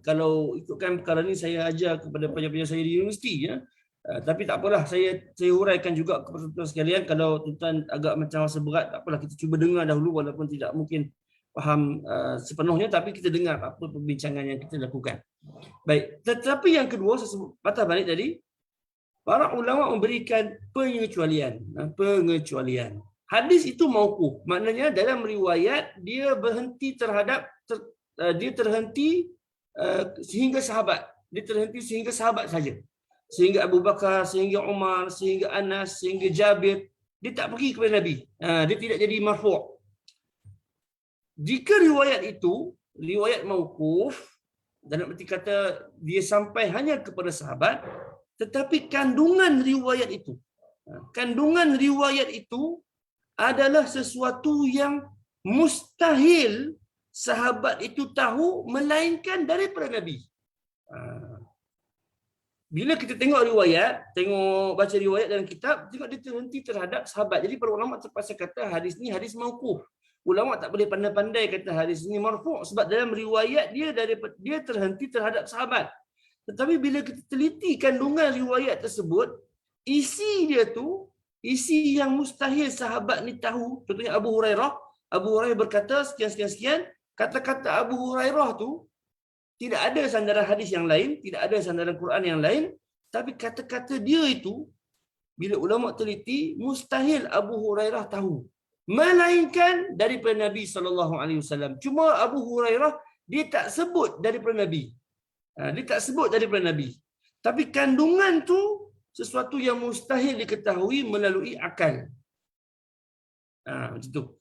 Kalau ikutkan perkara ni saya ajar kepada pelajar-pelajar saya di universiti ya. Tapi tak apalah, saya huraikan juga kepada tuan-tuan sekalian. Kalau tuan-tuan agak macam rasa berat, tak apalah, kita cuba dengar dahulu walaupun tidak mungkin faham sepenuhnya, tapi kita dengar apa perbincangan yang kita lakukan. Baik, tetapi yang kedua saya sebut patah balik tadi, para ulama memberikan pengecualian. Hadis itu mauquf, maknanya dalam riwayat dia berhenti terhadap sehingga sahabat. Dia terhenti sehingga sahabat saja. Sehingga Abu Bakar, sehingga Umar, sehingga Anas, sehingga Jabir. Dia tak pergi kepada Nabi. Dia tidak jadi marfu'. Jika riwayat itu, riwayat mauquf, dalam arti kata dia sampai hanya kepada sahabat, tetapi kandungan riwayat itu adalah sesuatu yang mustahil sahabat itu tahu melainkan daripada Nabi. Bila kita tengok riwayat, baca riwayat dalam kitab, tengok dia terhenti terhadap sahabat. Jadi para ulama terpaksa kata hadis ni hadis mauquf. Ulama tak boleh pandai-pandai kata hadis ni marfu' sebab dalam riwayat dia terhenti terhadap sahabat. Tetapi bila kita teliti kandungan riwayat tersebut, isi dia tu isi yang mustahil sahabat ni tahu. Contohnya Abu Hurairah berkata sekian, kata-kata Abu Hurairah tu tidak ada sandaran hadis yang lain, tidak ada sandaran Quran yang lain, tapi kata-kata dia itu bila ulama teliti mustahil Abu Hurairah tahu, melainkan daripada Nabi SAW. Cuma Abu Hurairah dia tak sebut daripada Nabi. Tapi kandungan tu sesuatu yang mustahil diketahui melalui akal. Macam tu.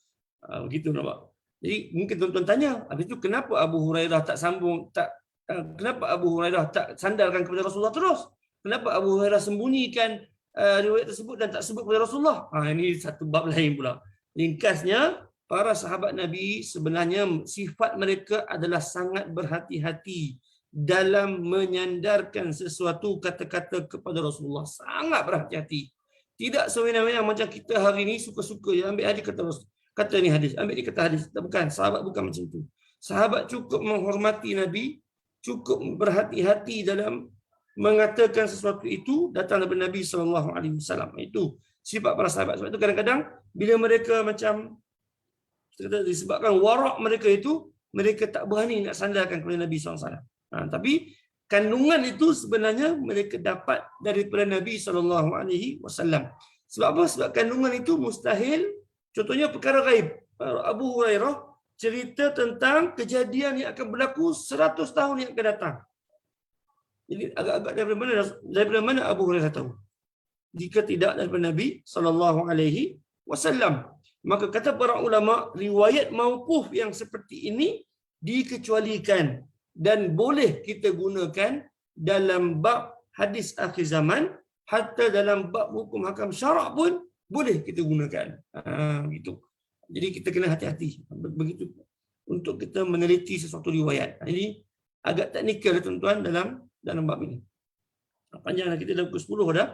Begitu nampak. Jadi mungkin tuan-tuan tanya, habis itu kenapa Abu Hurairah kenapa Abu Hurairah tak sandarkan kepada Rasulullah terus? Kenapa Abu Hurairah sembunyikan riwayat tersebut dan tak sebut kepada Rasulullah? Ini satu bab lain pula. Ringkasnya, para sahabat Nabi sebenarnya sifat mereka adalah sangat berhati-hati dalam menyandarkan sesuatu kata-kata kepada Rasulullah. Sangat berhati-hati. Tidak semena-mena macam kita hari ini suka-suka ya, ambil hadis kata ni hadis, ambil dia kata hadis. Bukan, sahabat bukan macam tu. Sahabat cukup menghormati Nabi, cukup berhati-hati dalam mengatakan sesuatu itu datang daripada Nabi SAW. Itu sifat para sahabat. Sebab itu kadang-kadang bila mereka macam disebabkan warak mereka itu, mereka tak berani nak sandarkan kepada Nabi SAW. Tapi kandungan itu sebenarnya mereka dapat daripada Nabi SAW. Sebab apa? Sebab kandungan itu mustahil. Contohnya perkara gaib. Abu Hurairah cerita tentang kejadian yang akan berlaku 100 tahun yang akan datang. Jadi agak-agak daripada mana Abu Hurairah tahu? Jika tidak daripada Nabi SAW. Maka kata para ulama, riwayat mauquf yang seperti ini dikecualikan dan boleh kita gunakan dalam bab hadis akhir zaman, hatta dalam bab hukum hakam syarak pun boleh kita gunakan. Gitu. Jadi kita kena hati-hati begitu untuk kita meneliti sesuatu riwayat. Ini agak teknikal tuan-tuan dalam bab ini. Panjanglah, kita dah pukul 10 dah.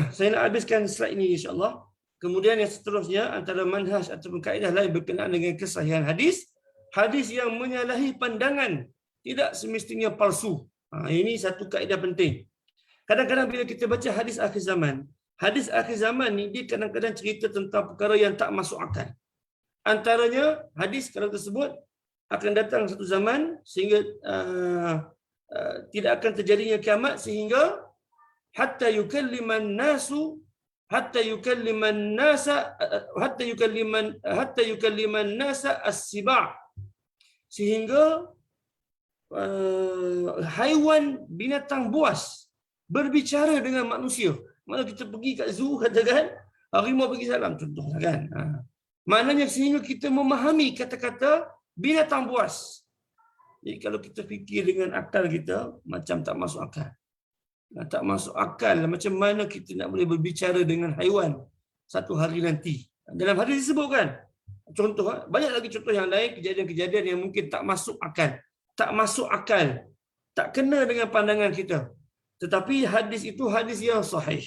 Saya nak habiskan slide ini insya-Allah. Kemudian yang seterusnya antara manhaj atau kaedah lain berkenaan dengan kesahihan hadis. Hadis yang menyalahi pandangan tidak semestinya palsu. Ini satu kaedah penting. Kadang-kadang bila kita baca hadis akhir zaman ni dia kadang-kadang cerita tentang perkara yang tak masuk akal. Antaranya hadis kalau tersebut akan datang satu zaman sehingga tidak akan terjadinya kiamat sehingga hatta yukalliman nasa as-siba', sehingga haiwan binatang buas berbicara dengan manusia. Mana kita pergi kat zoo katakan harimau bagi salam contohnya kan. Maknanya sehingga kita memahami kata-kata binatang buas. Jadi kalau kita fikir dengan akal kita macam tak masuk akal. Tak masuk akal macam mana kita nak boleh berbicara dengan haiwan satu hari nanti. Dalam hadis disebutkan contoh, banyak lagi contoh yang lain, kejadian-kejadian yang mungkin tak masuk akal, tak kena dengan pandangan kita. Tetapi hadis itu hadis yang sahih.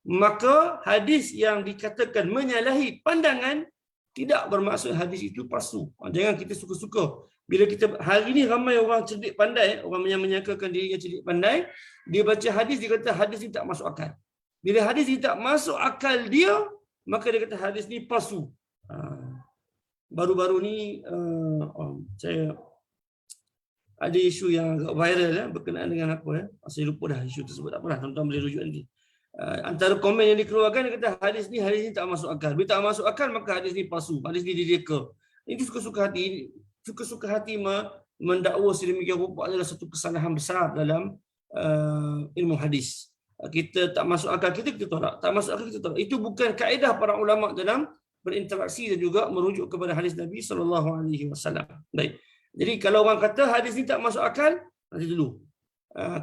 maka hadis yang dikatakan menyalahi pandangan tidak bermaksud hadis itu palsu. Jangan kita suka-suka. Bila kita hari ini ramai orang cerdik pandai, orang yang menyangkakan diri yang cerdik pandai, dia baca hadis, dia kata hadis ini tak masuk akal. Bila hadis ini tak masuk akal dia, maka dia kata hadis ini palsu. Baru-baru ni saya ada isu yang agak viral berkenaan dengan apa saya lupa dah isu tersebut. Tak apalah, tuan-tuan boleh rujuk nanti. Antara komen yang dikeluarkan, dia kata hadis ni tak masuk akal. Bila tak masuk akal, maka hadis ni palsu, hadis ni direka. Itu suka-suka hati mendakwa sedemikian rupa adalah satu kesalahan besar dalam ilmu hadis. Kita tak masuk akal, kita tolak. Tak masuk akal, kita tolak. Itu bukan kaedah para ulama dalam berinteraksi dan juga merujuk kepada hadis Nabi SAW. Baik. Jadi kalau orang kata hadis ni tak masuk akal, nanti dulu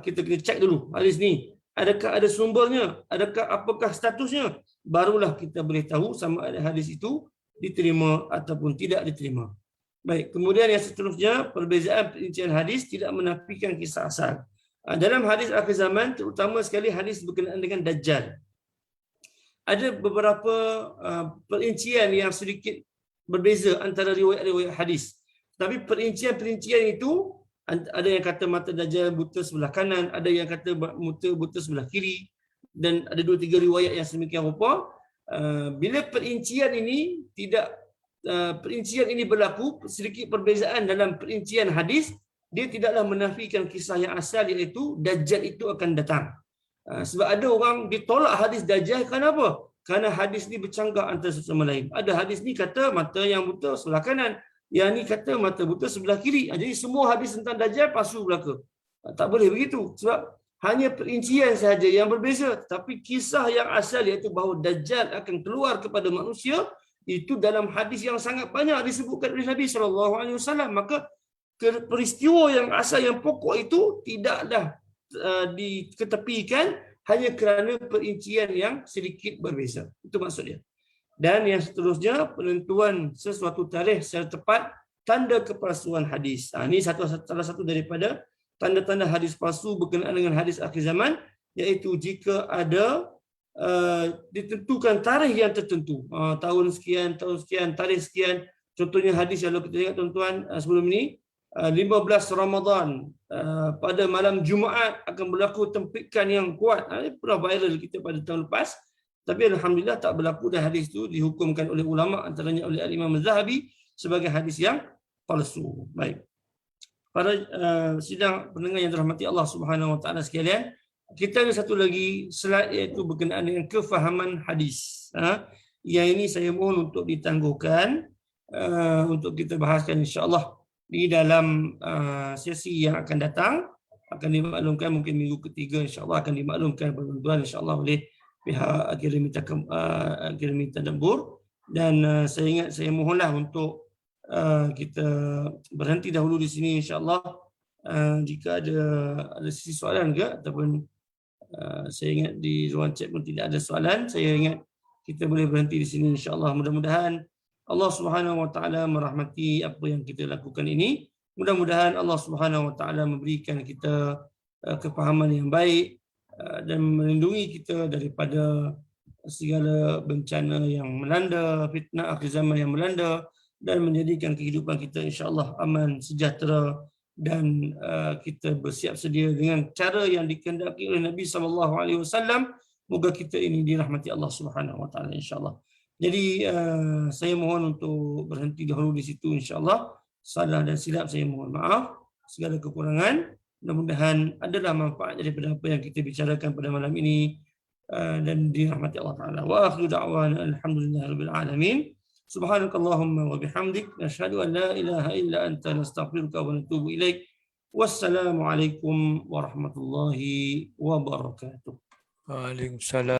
kita kena cek dulu hadis ni. Adakah ada sumbernya? Apakah statusnya? Barulah kita boleh tahu sama ada hadis itu diterima ataupun tidak diterima. Baik, kemudian yang seterusnya, perbezaan perincian hadis tidak menafikan kisah asal. Dalam hadis akhir zaman, terutama sekali hadis berkenaan dengan Dajjal, ada beberapa perincian yang sedikit berbeza antara riwayat-riwayat hadis. Tapi perincian-perincian itu, ada yang kata mata Dajjal buta sebelah kanan, ada yang kata buta sebelah kiri, dan ada 2-3 riwayat yang sedemikian rupa. Bila perincian ini berlaku, sedikit perbezaan dalam perincian hadis, dia tidaklah menafikan kisah yang asal, iaitu Dajjal itu akan datang. Sebab ada orang ditolak hadis Dajjal, kenapa? Kerana hadis ni bercanggah antara satu sama lain. Ada hadis ni kata mata yang buta sebelah kanan, yang ni kata mata buta sebelah kiri. Jadi semua hadis tentang Dajjal palsu belaka. Tak boleh begitu. Sebab hanya perincian sahaja yang berbeza. Tapi kisah yang asal, iaitu bahawa Dajjal akan keluar kepada manusia, itu dalam hadis yang sangat banyak disebutkan oleh Nabi SAW. Maka peristiwa yang asal, yang pokok itu tidaklah diketepikan hanya kerana perincian yang sedikit berbeza. Itu maksudnya. Dan yang seterusnya, penentuan sesuatu tarikh secara tepat, tanda kepalsuan hadis. Ini salah satu daripada tanda-tanda hadis palsu berkenaan dengan hadis akhir zaman, iaitu jika ada ditentukan tarikh yang tertentu, tahun sekian, tarikh sekian. Contohnya hadis yang kita ingat tuan-tuan sebelum ini, 15 Ramadan pada malam Jumaat akan berlaku tempikan yang kuat. Ini pernah viral kita pada tahun lepas. Tapi alhamdulillah tak berlaku, dan hadis itu dihukumkan oleh ulama, antaranya oleh Al-Imam Az-Zahabi, sebagai hadis yang palsu. Baik. Para sidang pendengar yang dirahmati Allah Subhanahu Wa Taala sekalian, kita ada satu lagi slide, iaitu berkenaan dengan kefahaman hadis. Yang ini saya mohon untuk ditangguhkan untuk kita bahaskan insya-Allah di dalam sesi yang akan datang. Akan dimaklumkan mungkin minggu ketiga, insya-Allah akan dimaklumkan tuan-tuan, insya-Allah oleh pihak Akademi Tadabbur. Dan saya mohonlah untuk kita berhenti dahulu di sini, insya-Allah. Jika ada sisi soalan ke, ataupun saya ingat di ruang chat pun tidak ada soalan, saya ingat kita boleh berhenti di sini, insya-Allah. Mudah-mudahan Allah Subhanahu Wa Taala merahmati apa yang kita lakukan ini. Mudah-mudahan Allah Subhanahu Wa Taala memberikan kita kefahaman yang baik dan melindungi kita daripada segala bencana yang melanda, fitnah akhir zaman yang melanda, dan menjadikan kehidupan kita insya-Allah aman, sejahtera, dan kita bersiap sedia dengan cara yang dikehendaki oleh Nabi SAW. Moga kita ini dirahmati Allah Subhanahu Wa Taala, insya-Allah. Jadi saya mohon untuk berhenti dahulu di situ, insya-Allah. Salah dan silap saya mohon maaf, segala kekurangan. Mudah-mudahan adalah manfaat daripada apa yang kita bicarakan pada malam ini dan dirahmati Allah Taala. Wa akhiru da'wana alhamdulillahirabbil alamin. Subhanakallahumma wa bihamdik, nashhadu an la ilaha illa anta, nastaghfiruka wa natubu ilaik. Wassalamualaikum warahmatullahi wabarakatuh. Waalaikumsalam.